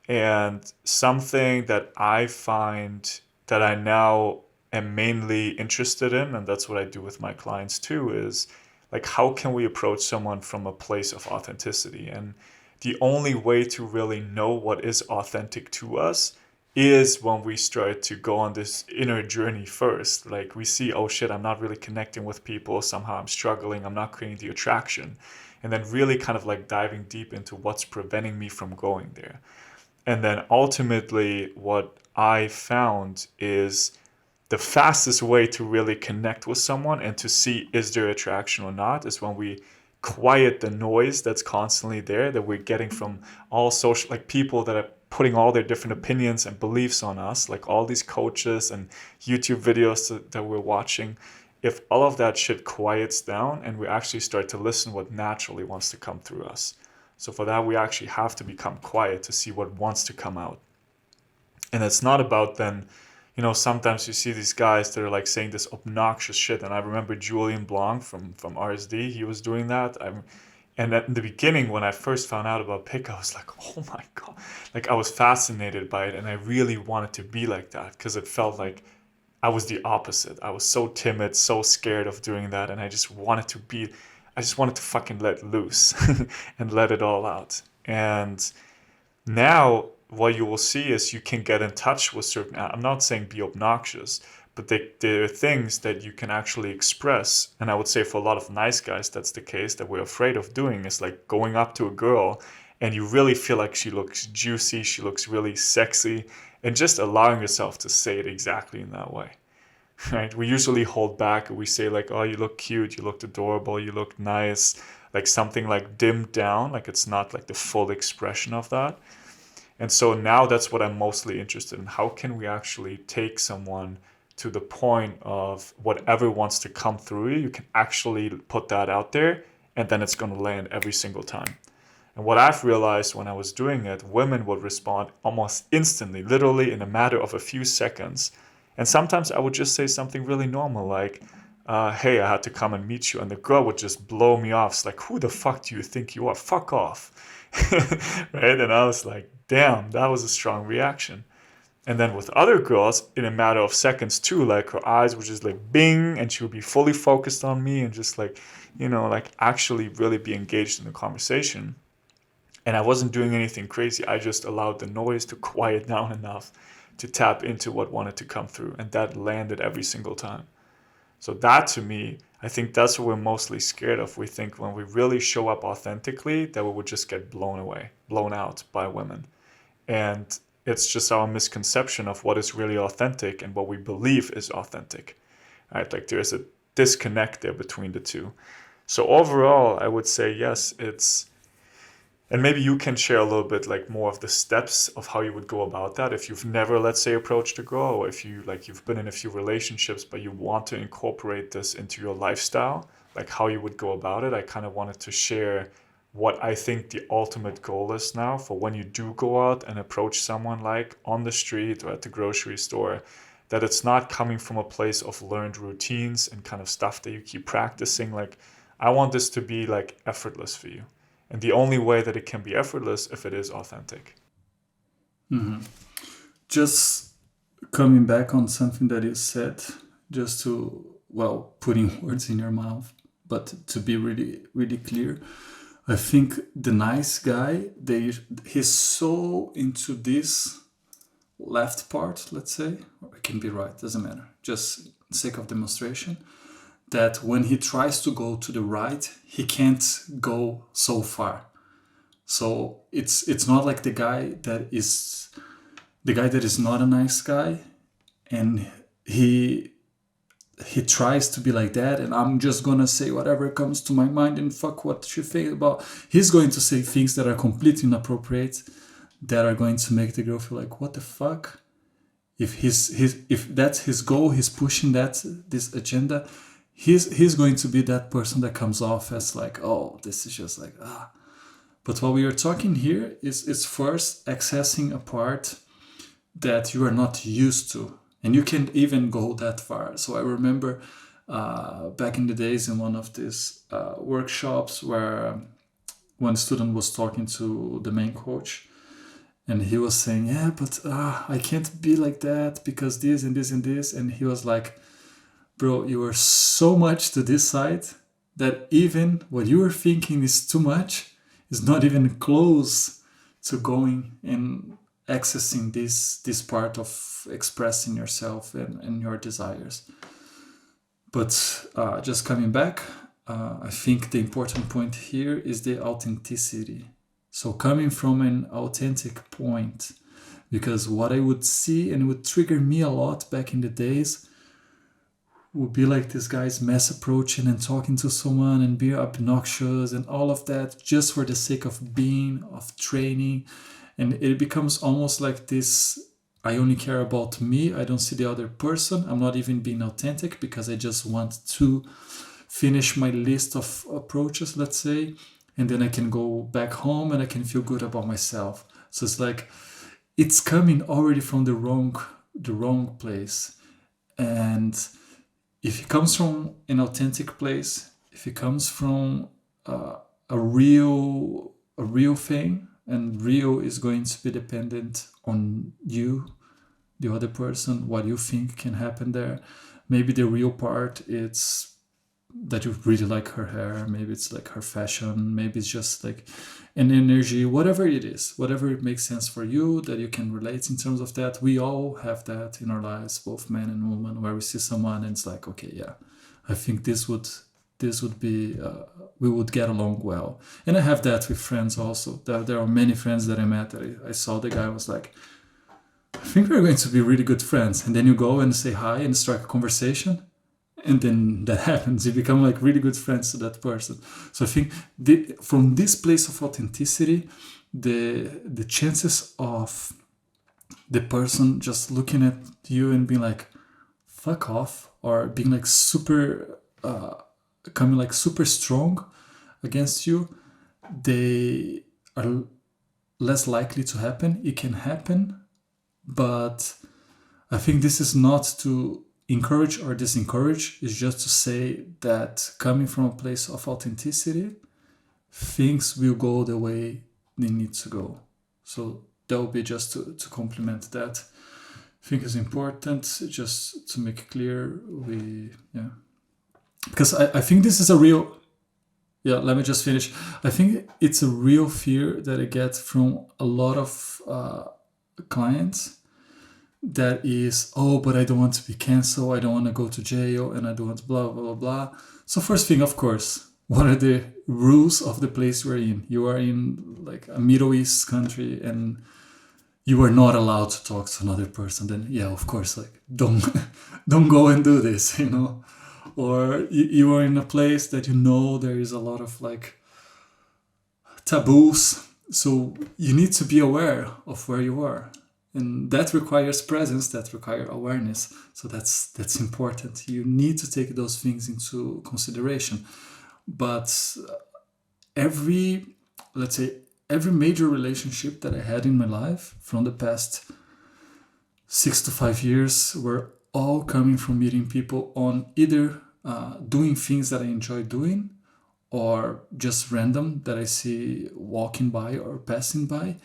And something that I find that I now am mainly interested in, and that's what I do with my clients too, is like, how can we approach someone from a place of authenticity? And the only way to really know what is authentic to us is when we start to go on this inner journey first. Like we see, oh shit, I'm not really connecting with people. Somehow I'm struggling. I'm not creating the attraction. And then really kind of like diving deep into what's preventing me from going there. And then ultimately what I found is the fastest way to really connect with someone and to see is there attraction or not is when we quiet the noise that's constantly there, that we're getting from all social, like people that are putting all their different opinions and beliefs on us, like all these coaches and YouTube videos that we're watching. If all of that shit quiets down and we actually start to listen what naturally wants to come through us. So for that, we actually have to become quiet to see what wants to come out. And it's not about then, sometimes you see these guys that are like saying this obnoxious shit. And I remember Julian Blanc from RSD, he was doing that. And in the beginning, when I first found out about pick, I was like, oh my God. Like I was fascinated by it and I really wanted to be like that because it felt like I was the opposite. I was so timid, so scared of doing that, and I just wanted to fucking let loose and let it all out. And now what you will see is you can get in touch with certain, I'm not saying be obnoxious, but there are things that you can actually express. And I would say for a lot of nice guys, that's the case that we're afraid of doing is like going up to a girl and you really feel like she looks juicy, she looks really sexy, and just allowing yourself to say it exactly in that way. Right? We usually hold back. We say like, "Oh, you look cute. You look adorable. You look nice." Like something like dimmed down, like it's not like the full expression of that. And so now that's what I'm mostly interested in. How can we actually take someone to the point of whatever wants to come through you, you can actually put that out there, and then it's going to land every single time. And what I've realized when I was doing it, women would respond almost instantly, literally in a matter of a few seconds. And sometimes I would just say something really normal like, hey, I had to come and meet you. And the girl would just blow me off. It's like, who the fuck do you think you are? Fuck off. Right? And I was like, damn, that was a strong reaction. And then with other girls, in a matter of seconds too, like her eyes would just like bing and she would be fully focused on me and just like, like actually really be engaged in the conversation. And I wasn't doing anything crazy. I just allowed the noise to quiet down enough to tap into what wanted to come through. And that landed every single time. So that to me, I think that's what we're mostly scared of. We think when we really show up authentically, that we would just get blown away, blown out by women. And it's just our misconception of what is really authentic and what we believe is authentic. Right? Like there's a disconnect there between the two. So overall, I would say yes, and maybe you can share a little bit like more of the steps of how you would go about that if you've never, let's say, approached a girl, or if you like you've been in a few relationships but you want to incorporate this into your lifestyle, like how you would go about it. I kind of wanted to share what I think the ultimate goal is now for when you do go out and approach someone like on the street or at the grocery store, that it's not coming from a place of learned routines and kind of stuff that you keep practicing. Like I want this to be like effortless for you. And the only way that it can be effortless if it is authentic. Just coming back on something that you said, just to, well, putting words in your mouth, but to be really, really clear, I think the nice guy, he's so into this left part, let's say, or it can be right, doesn't matter, just sake of demonstration, that when he tries to go to the right, he can't go so far. So it's not like the guy that is not a nice guy, and he tries to be like that, and I'm just gonna say whatever comes to my mind and fuck what you think about. He's going to say things that are completely inappropriate, that are going to make the girl feel like, what the fuck? If that's his goal, he's pushing this agenda. He's going to be that person that comes off as like, oh, this is just like ah. But what we are talking here is first accessing a part that you are not used to, and you can even go that far. So I remember back in the days in one of these workshops where one student was talking to the main coach, and he was saying, yeah, but I can't be like that because this and this and this. And he was like, bro, you are so much to this side that even what you were thinking is too much is not even close to going and accessing this part of expressing yourself and your desires. But just coming back, I think the important point here is the authenticity. So coming from an authentic point, because what I would see and would trigger me a lot back in the days would be like this guy's mass approaching and talking to someone and be obnoxious and all of that just for the sake of being, of training. And it becomes almost like this, I only care about me, I don't see the other person, I'm not even being authentic because I just want to finish my list of approaches, let's say, and then I can go back home and I can feel good about myself. So it's like it's coming already from the wrong place. And if it comes from an authentic place, if it comes from a a real thing, and real is going to be dependent on you, the other person, what you think can happen there. Maybe the real part it's that you really like her hair, maybe it's like her fashion, maybe it's just like an energy, whatever it is, whatever it makes sense for you that you can relate in terms of that. We all have that in our lives, both men and women, where we see someone and it's like, okay, yeah, I think this would be we would get along well. And I have that with friends also. There are many friends that I met that I saw the guy was like, I think we're going to be really good friends. And then you go and say hi and strike a conversation, and then that happens. You become like really good friends to that person. So I think from this place of authenticity, the chances of the person just looking at you and being like fuck off, or being like super coming like super strong against you, they are less likely to happen. It can happen, but I think this is not to encourage or disencourage. It's just to say that coming from a place of authenticity, things will go the way they need to go. So that will be just to complement that. I think it's important just to make clear because I think this is a real, let me just finish. I think it's a real fear that I get from a lot of clients, that is, oh, but I don't want to be canceled, I don't want to go to jail, and I don't want blah, blah, blah, blah. So first thing, of course, what are the rules of the place we're in? You are in like a Middle East country and you are not allowed to talk to another person. Then yeah, of course, like don't don't go and do this, Or you are in a place that there is a lot of like taboos. So you need to be aware of where you are. And that requires presence, that requires awareness. So that's important. You need to take those things into consideration. But every, let's say, every major relationship that I had in my life from the past 6 to 5 years were all coming from meeting people on either doing things that I enjoy doing, or just random that I see walking by or passing by.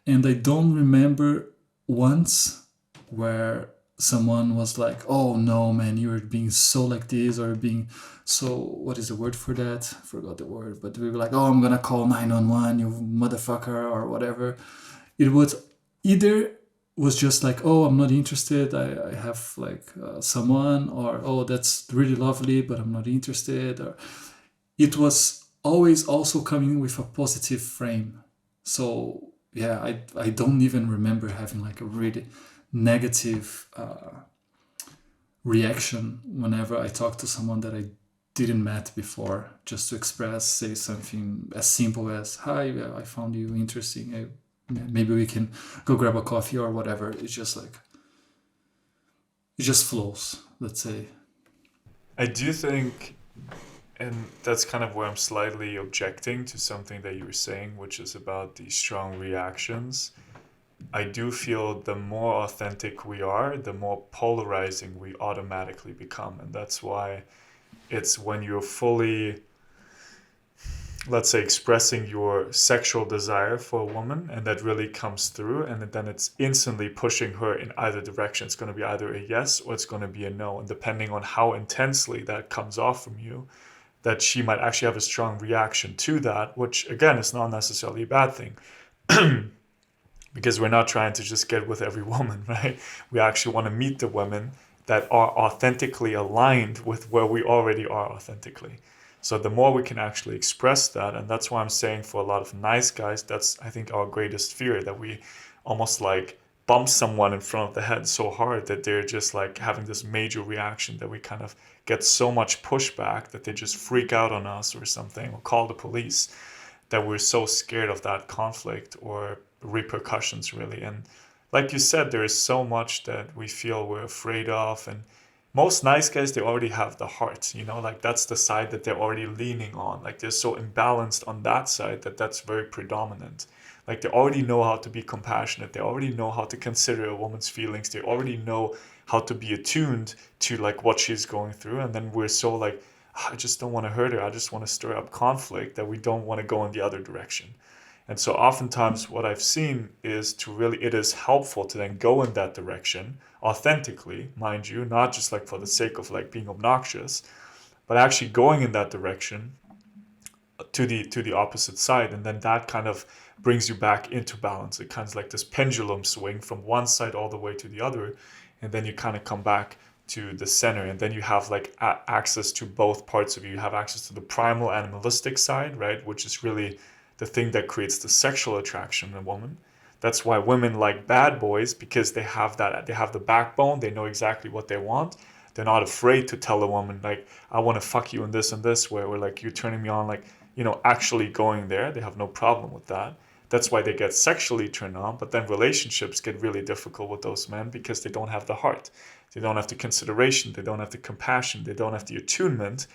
And I don't remember once where someone was like, oh no, man, you're being so like this, or being so, what is the word for that? I forgot the word, but we were like, oh, I'm gonna call 911, you motherfucker, or whatever. It was either was just like, oh, I'm not interested, I have like someone, or oh, that's really lovely, but I'm not interested. Or it was always also coming with a positive frame. So yeah, I don't even remember having like a really negative reaction whenever I talk to someone that I didn't met before, just to express, say something as simple as, hi, I found you interesting, maybe we can go grab a coffee or whatever. It's just like, it just flows, let's say. I do think, and that's kind of where I'm slightly objecting to something that you were saying, which is about the strong reactions. I do feel the more authentic we are, the more polarizing we automatically become. And that's why it's when you're fully, let's say, expressing your sexual desire for a woman, and that really comes through, and then it's instantly pushing her in either direction. It's going to be either a yes or it's going to be a no. And depending on how intensely that comes off from you, that she might actually have a strong reaction to that, which again is not necessarily a bad thing. Because we're not trying to just get with every woman, right? We actually want to meet the women that are authentically aligned with where we already are authentically. So the more we can actually express that, and that's why I'm saying for a lot of nice guys, that's, I think, our greatest fear, that we almost like bump someone in front of the head so hard that they're just like having this major reaction, that we kind of get so much pushback that they just freak out on us or something, or call the police, that we're so scared of that conflict or repercussions, really. And like you said, there is so much that we feel we're afraid of, and most nice guys, they already have the heart, like that's the side that they're already leaning on. Like they're so imbalanced on that side that that's very predominant. Like they already know how to be compassionate, they already know how to consider a woman's feelings, they already know how to be attuned to like what she's going through. And then we're so like, I just don't want to hurt her. I just want to stir up conflict, that we don't want to go in the other direction. And so oftentimes what I've seen is to really, it is helpful to then go in that direction authentically, mind you, not just like for the sake of like being obnoxious, but actually going in that direction to the opposite side, and then that kind of brings you back into balance. It kind of like this pendulum swing from one side all the way to the other, and then you kind of come back to the center, and then you have like access to both parts of you. You have access to the primal animalistic side, right, which is really the thing that creates the sexual attraction in a woman. That's why women like bad boys, because they have that, they have the backbone, they know exactly what they want. They're not afraid to tell a woman like, I want to fuck you in this way, or like you're turning me on, like, actually going there. They have no problem with that. That's why they get sexually turned on, but then relationships get really difficult with those men because they don't have the heart. They don't have the consideration, they don't have the compassion, they don't have the attunement,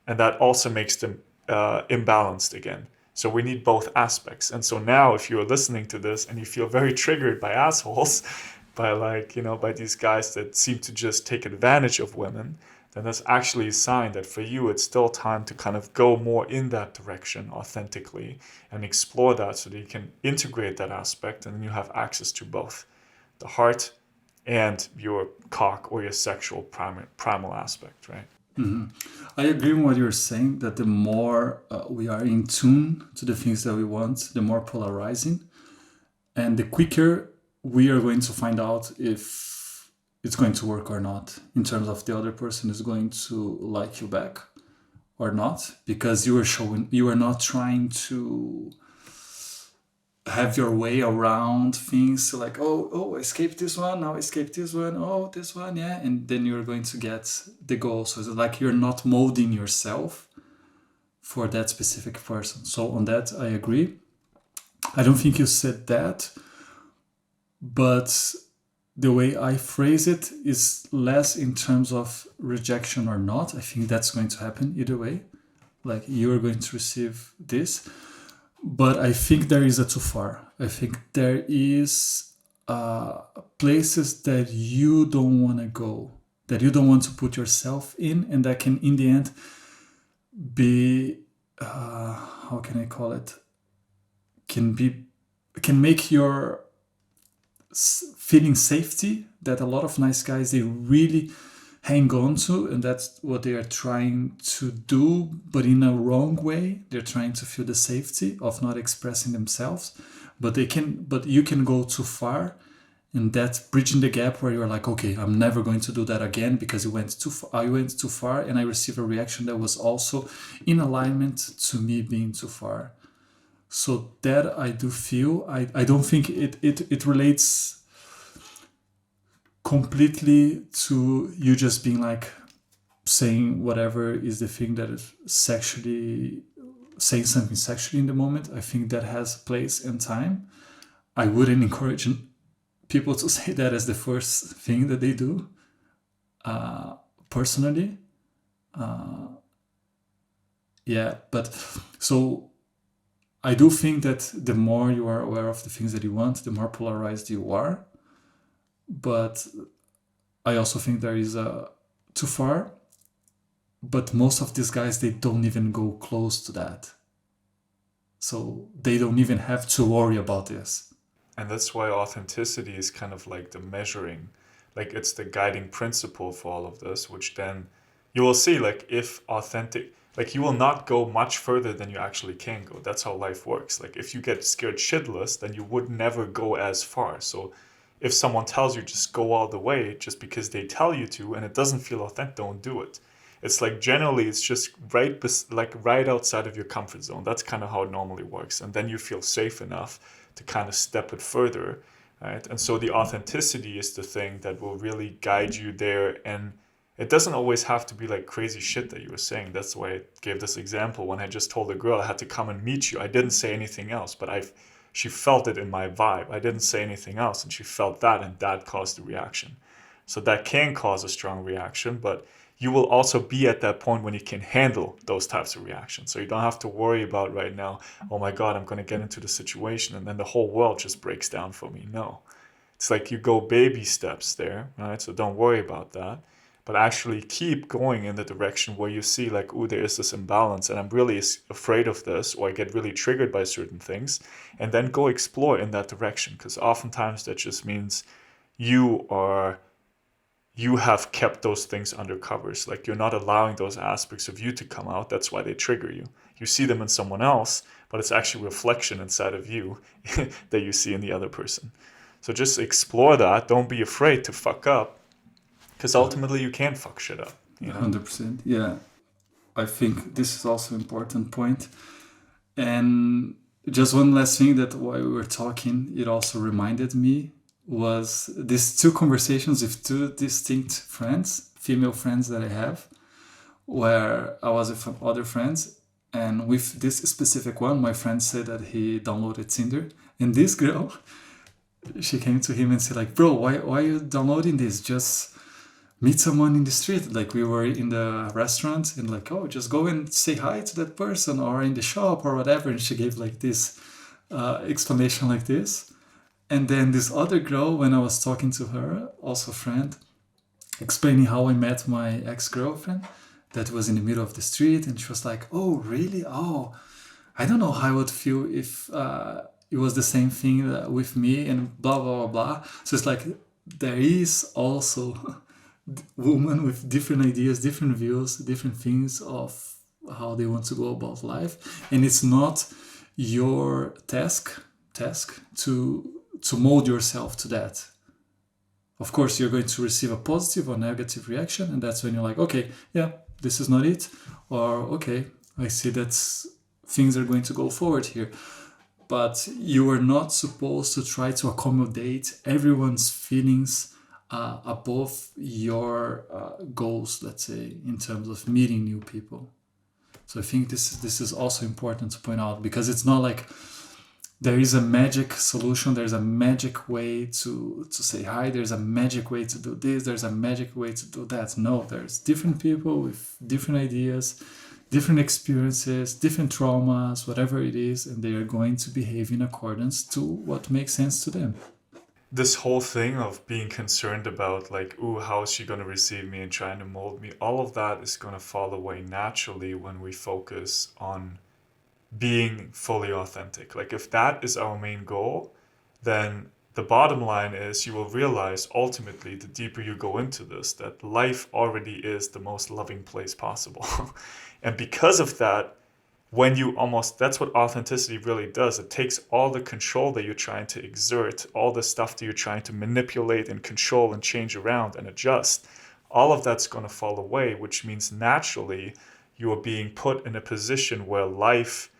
and that also makes them imbalanced again. So we need both aspects. And so now, if you're listening to this and you feel very triggered by assholes, by like, by these guys that seem to just take advantage of women, then that's actually a sign that for you, it's still time to kind of go more in that direction authentically and explore that, so that you can integrate that aspect, and then you have access to both the heart and your cock or your sexual primal aspect, right? I agree with what you're saying, that the more we are in tune to the things that we want, the more polarizing, and the quicker we are going to find out if it's going to work or not, in terms of the other person is going to like you back or not, because you are not trying to have your way around things, like, escape this one, now escape this one, this one, yeah, and then you're going to get the goal. So it's like you're not molding yourself for that specific person. So on that, I agree. I don't think you said that, but the way I phrase it is less in terms of rejection or not. I think that's going to happen either way. Like, you're going to receive this. But I think there is a too far. I think there is places that you don't want to go, that you don't want to put yourself in, and that can, in the end, be, how can I call it? Can make your feeling safety, that a lot of nice guys, they really hang on to, and that's what they are trying to do, but in a wrong way. They're trying to feel the safety of not expressing themselves, but you can go too far, and that's bridging the gap where you're like, okay, I'm never going to do that again, because I went too far, and I received a reaction that was also in alignment to me being too far. So that I do feel, I don't think it relates completely to you just being like saying whatever is the thing that is sexually, saying something sexually in the moment. I think that has place and time. I wouldn't encourage people to say that as the first thing that they do, personally. Yeah, but so I do think that the more you are aware of the things that you want, the more polarized you are. But I also think there is a too far. But most of these guys, they don't even go close to that. So they don't even have to worry about this. And that's why authenticity is kind of like the measuring, like it's the guiding principle for all of this, which then you will see, like, if authentic, like, you will not go much further than you actually can go. That's how life works. Like, if you get scared shitless, then you would never go as far. So if someone tells you just go all the way just because they tell you to, and it doesn't feel authentic, don't do it. It's like, generally it's just right outside of your comfort zone. That's kind of how it normally works, and then you feel safe enough to kind of step it further, right? And so the authenticity is the thing that will really guide you there. And it doesn't always have to be like crazy shit that you were saying. That's why I gave this example. When I just told a girl I had to come and meet you, I didn't say anything else, but she felt it in my vibe. I didn't say anything else, and she felt that, and that caused the reaction. So that can cause a strong reaction, but you will also be at that point when you can handle those types of reactions. So you don't have to worry about right now, oh my God, I'm going to get into the situation and then the whole world just breaks down for me. No. It's like you go baby steps there, right? So don't worry about that. but actually keep going in the direction where you see like, oh, there is this imbalance and I'm really afraid of this, or I get really triggered by certain things, and then go explore in that direction, because oftentimes that just means you are you have kept those things under covers. Like you're not allowing those aspects of you to come out. That's why they trigger you. You see them in someone else, but it's actually a reflection inside of you that you see in the other person. So just explore that. Don't be afraid to fuck up, because ultimately you can fuck shit up, you know? 100%. Yeah. I think this is also an important point. And just one last thing that while we were talking, it also reminded me was these two conversations with two distinct friends, female friends that I have, where I was with other friends. And with this specific one, my friend said that he downloaded Tinder. And this girl, she came to him and said like, bro, why are you downloading this? Just meet someone in the street. Like we were in the restaurant and like, oh, just go and say hi to that person, or in the shop or whatever. And she gave like this explanation like this. And then this other girl, when I was talking to her, also a friend, explaining how I met my ex-girlfriend that was in the middle of the street. And she was like, oh, really? Oh, I don't know how I would feel if it was the same thing with me, and blah, blah, blah, blah. So it's like there is also women with different ideas, different views, different things of how they want to go about life. And it's not your task to mold yourself to that. Of course, you're going to receive a positive or negative reaction, and that's when you're like, okay, yeah, this is not it, or okay, I see that things are going to go forward here. But you are not supposed to try to accommodate everyone's feelings above your goals, let's say, in terms of meeting new people. So I think this is also important to point out, because it's not like there is a magic solution, there's a magic way to say hi, there's a magic way to do this, there's a magic way to do that. No, there's different people with different ideas, different experiences, different traumas, whatever it is, and they are going to behave in accordance to what makes sense to them. This whole thing of being concerned about like, ooh, how is she going to receive me and trying to mold me, all of that is going to fall away naturally when we focus on being fully authentic. Like if that is our main goal, then the bottom line is you will realize ultimately, the deeper you go into this, that life already is the most loving place possible. And because of that, when you almost, that's what authenticity really does. It takes all the control that you're trying to exert, all the stuff that you're trying to manipulate and control and change around and adjust. All of that's going to fall away, which means naturally you are being put in a position where life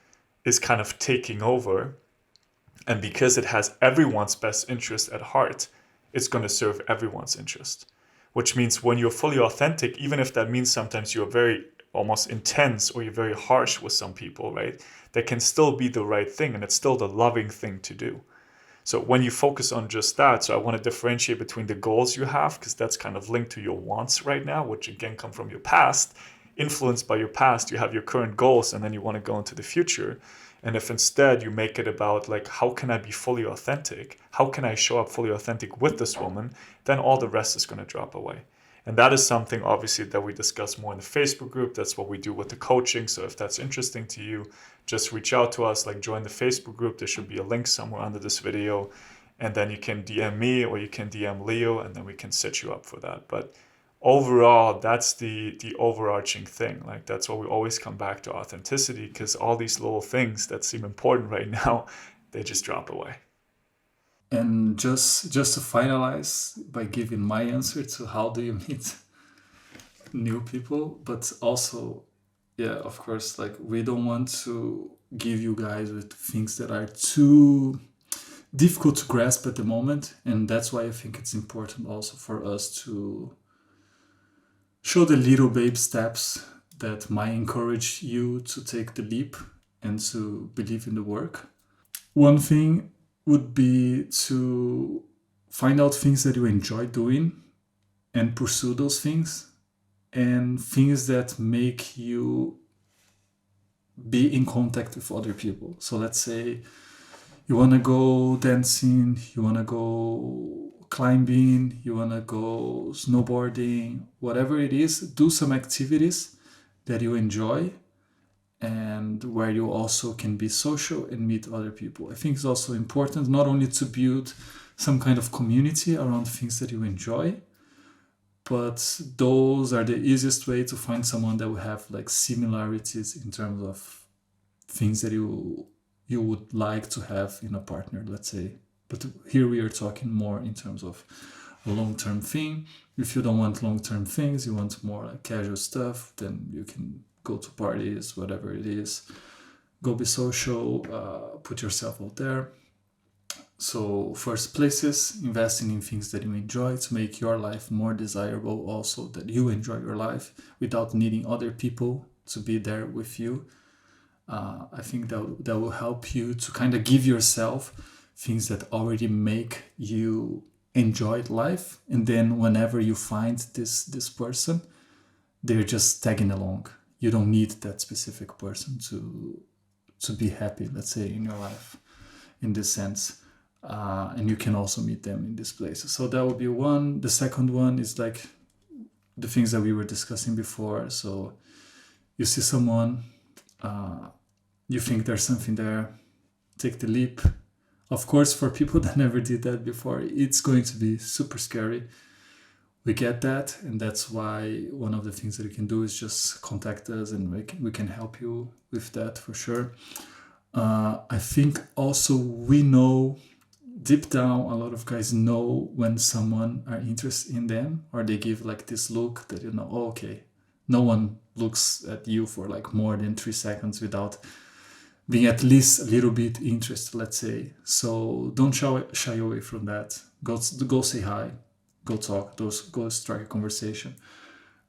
is kind of taking over. And because it has everyone's best interest at heart, it's going to serve everyone's interest. Which means when you're fully authentic, even if that means sometimes you're very almost intense or you're very harsh with some people, right? That can still be the right thing, and it's still the loving thing to do. So when you focus on just that, so I want to differentiate between the goals you have, because that's kind of linked to your wants right now, which again come from your past. Influenced by your past, you have your current goals, and then you want to go into the future. And if instead you make it about like, how can I be fully authentic? How can I show up fully authentic with this woman? Then all the rest is going to drop away. And that is something obviously that we discuss more in the Facebook group. That's what we do with the coaching. So if that's interesting to you, just reach out to us, like join the Facebook group. There should be a link somewhere under this video. And then you can DM me or you can DM Leo, and then we can set you up for that. But overall, that's the overarching thing. Like that's what we always come back to, authenticity, because all these little things that seem important right now, they just drop away. And just to finalize by giving my answer to how do you meet new people, but also, yeah, of course, like we don't want to give you guys with things that are too difficult to grasp at the moment. And that's why I think it's important also for us to show the little babe steps that might encourage you to take the leap and to believe in the work. One thing would be to find out things that you enjoy doing and pursue those things, and things that make you be in contact with other people. So let's say you want to go dancing, you want to go climbing, you want to go snowboarding, whatever it is, do some activities that you enjoy and where you also can be social and meet other people. I think it's also important not only to build some kind of community around things that you enjoy, but those are the easiest way to find someone that will have like similarities in terms of things that you would like to have in a partner, let's say. But here we are talking more in terms of a long-term thing. If you don't want long-term things, you want more like casual stuff, then you can go to parties, whatever it is. Go be social, put yourself out there. So first places, investing in things that you enjoy to make your life more desirable, also that you enjoy your life without needing other people to be there with you. I think that will help you to kind of give yourself things that already make you enjoy life, and then whenever you find this person, they're just tagging along. You don't need that specific person to be happy, let's say, in your life, in this sense. And you can also meet them in this place. So that would be one. The second one is like the things that we were discussing before. So you see someone, you think there's something there, take the leap. Of course, for people that never did that before, it's going to be super scary. We get that, and that's why one of the things that you can do is just contact us, and we can help you with that for sure. I think also we know deep down, a lot of guys know when someone are interested in them, or they give like this look that oh, okay, no one looks at you for like more than 3 seconds without being at least a little bit interested, let's say. So don't shy away from that. Go say hi, go talk, go strike a conversation.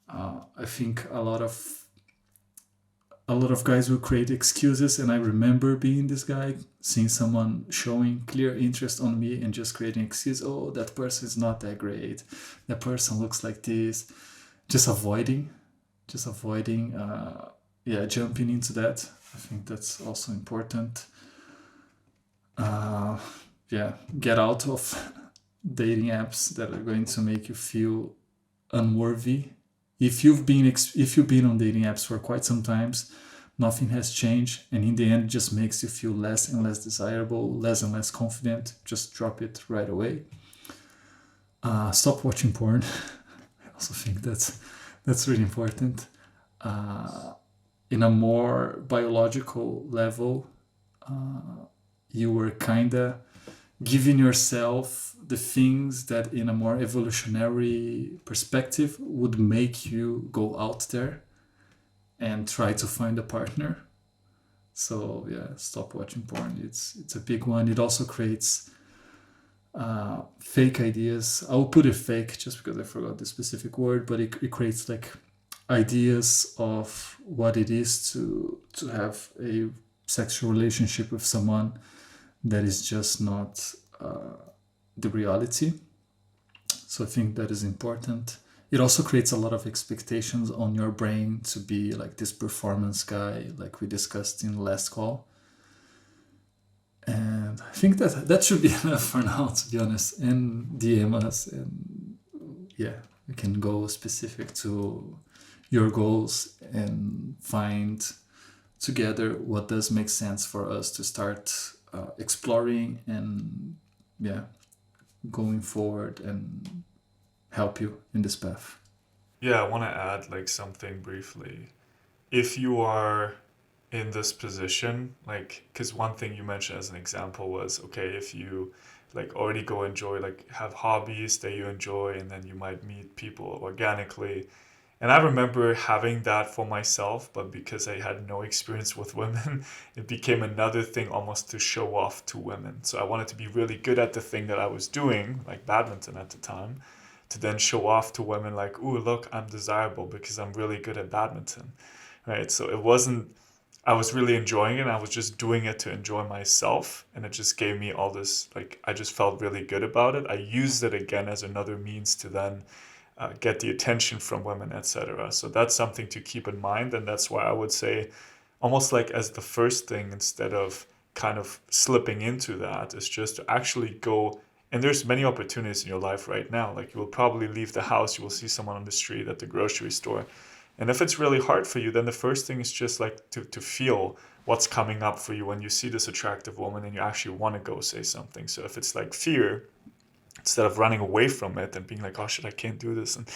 I think a lot of guys will create excuses, and I remember being this guy, seeing someone showing clear interest on me and just creating excuses. Oh, that person is not that great. That person looks like this. Just avoiding, jumping into that. I think that's also important. Get out of dating apps that are going to make you feel unworthy. If you've been on dating apps for quite some times, nothing has changed, and in the end, it just makes you feel less and less desirable, less and less confident. Just drop it right away. Stop watching porn. I also think that's really important. In a more biological level, you were kind of giving yourself the things that in a more evolutionary perspective would make you go out there and try to find a partner. So yeah, stop watching porn. It's a big one. It also creates fake ideas. I'll put it fake just because I forgot the specific word, but it creates like ideas of what it is to have a sexual relationship with someone that is just not the reality. So I think that is important. It also creates a lot of expectations on your brain to be like this performance guy, like we discussed in the last call. And I think that should be enough for now, to be honest. And DM us, and yeah, we can go specific to your goals and find together what does make sense for us to start exploring and going forward and help you in this path. Yeah, I want to add like something briefly. If you are in this position, like, because one thing you mentioned as an example was, okay, if you like already go enjoy, like have hobbies that you enjoy, and then you might meet people organically. And I remember having that for myself, but because I had no experience with women, it became another thing almost to show off to women. So I wanted to be really good at the thing that I was doing, like badminton at the time, to then show off to women like, ooh, look, I'm desirable because I'm really good at badminton, right? So it wasn't, I was really enjoying it. I was just doing it to enjoy myself. And it just gave me all this, like, I just felt really good about it. I used it again as another means to then get the attention from women, etc. So that's something to keep in mind. And that's why I would say, almost like as the first thing, instead of kind of slipping into that, is just to actually go And there's many opportunities in your life right now. Like, you will probably leave the house, you will see someone on the street, at the grocery store. And if it's really hard for you, then the first thing is just like to feel what's coming up for you when you see this attractive woman and you actually want to go say something. So if it's like fear, instead of running away from it and being like, oh shit, I can't do this, and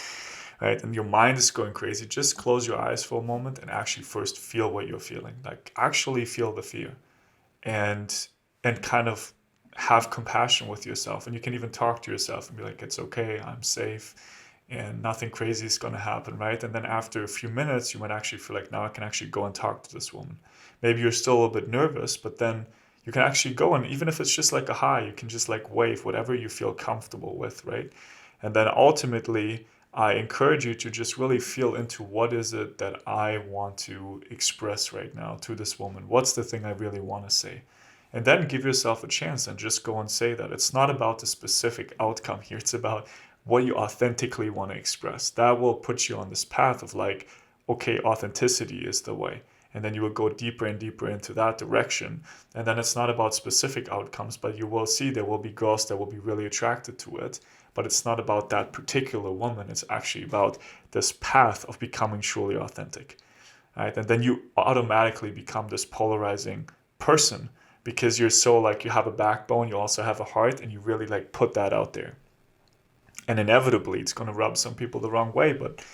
right, and your mind is going crazy, just close your eyes for a moment and actually first feel what you're feeling. Like, actually feel the fear, and kind of have compassion with yourself. And you can even talk to yourself and be like, it's okay, I'm safe, and nothing crazy is going to happen, right? And then after a few minutes, you might actually feel like, now I can actually go and talk to this woman. Maybe you're still a little bit nervous, but then you can actually go, and even if it's just like a hi, you can just like wave, whatever you feel comfortable with, right? And then ultimately, I encourage you to just really feel into, what is it that I want to express right now to this woman? What's the thing I really want to say? And then give yourself a chance and just go and say that. It's not about the specific outcome here. It's about what you authentically want to express. That will put you on this path of like, okay, authenticity is the way. And then you will go deeper and deeper into that direction. And then it's not about specific outcomes, but you will see there will be girls that will be really attracted to it. But it's not about that particular woman. It's actually about this path of becoming truly authentic. Right? And then you automatically become this polarizing person, because you're so like, you have a backbone, you also have a heart, and you really like put that out there. And inevitably, it's going to rub some people the wrong way, but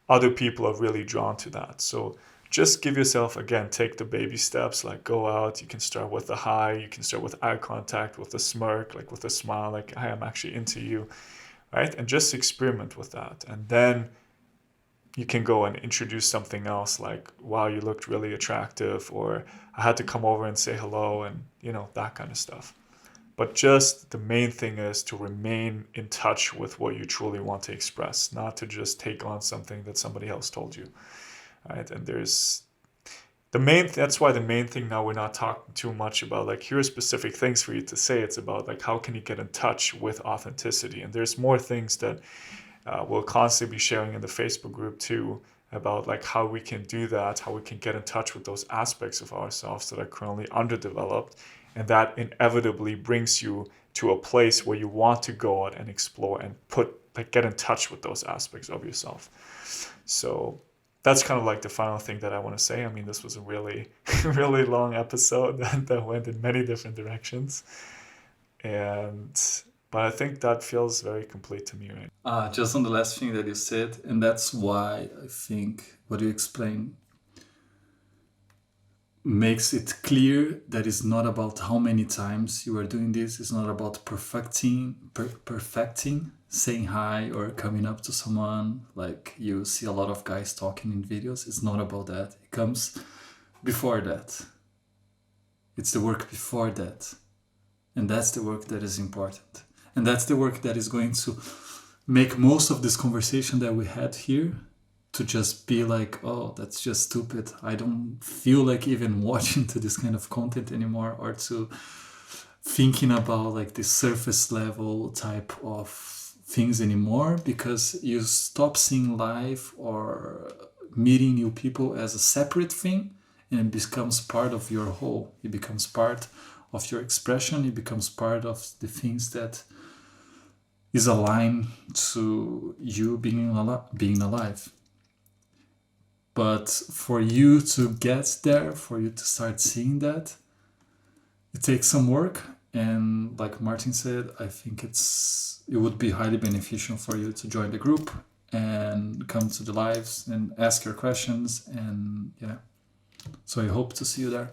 other people are really drawn to that. So just give yourself, again, take the baby steps, like go out. You can start with a hi, you can start with eye contact, with a smirk, like with a smile, like, hi, I'm actually into you, right? And just experiment with that. And then you can go and introduce something else, like, wow, you looked really attractive, or I had to come over and say hello, and that kind of stuff. But just the main thing is to remain in touch with what you truly want to express, not to just take on something that somebody else told you, right? And that's why the main thing now, we're not talking too much about like, here are specific things for you to say. It's about like, how can you get in touch with authenticity? And there's more things that we'll constantly be sharing in the Facebook group too, about like how we can do that, how we can get in touch with those aspects of ourselves that are currently underdeveloped. And that inevitably brings you to a place where you want to go out and explore and get in touch with those aspects of yourself. So that's kind of like the final thing that I want to say. I mean, this was a really, really long episode that went in many different directions. But I think that feels very complete to me right now. Just on the last thing that you said, and that's why I think what you explained makes it clear that it's not about how many times you are doing this. It's not about perfecting, saying hi or coming up to someone like you see a lot of guys talking in videos. It's not about that. It comes before that. It's the work before that. And that's the work that is important. And that's the work that is going to make most of this conversation that we had here to just be like, oh, that's just stupid. I don't feel like even watching to this kind of content anymore, or to thinking about like the surface level type of things anymore, because you stop seeing life or meeting new people as a separate thing, and it becomes part of your whole. It becomes part of your expression. It becomes part of the things that is aligned to you being alive. But for you to get there, for you to start seeing that, it takes some work. And like Martin said, I think it would be highly beneficial for you to join the group and come to the lives and ask your questions. And yeah, so I hope to see you there.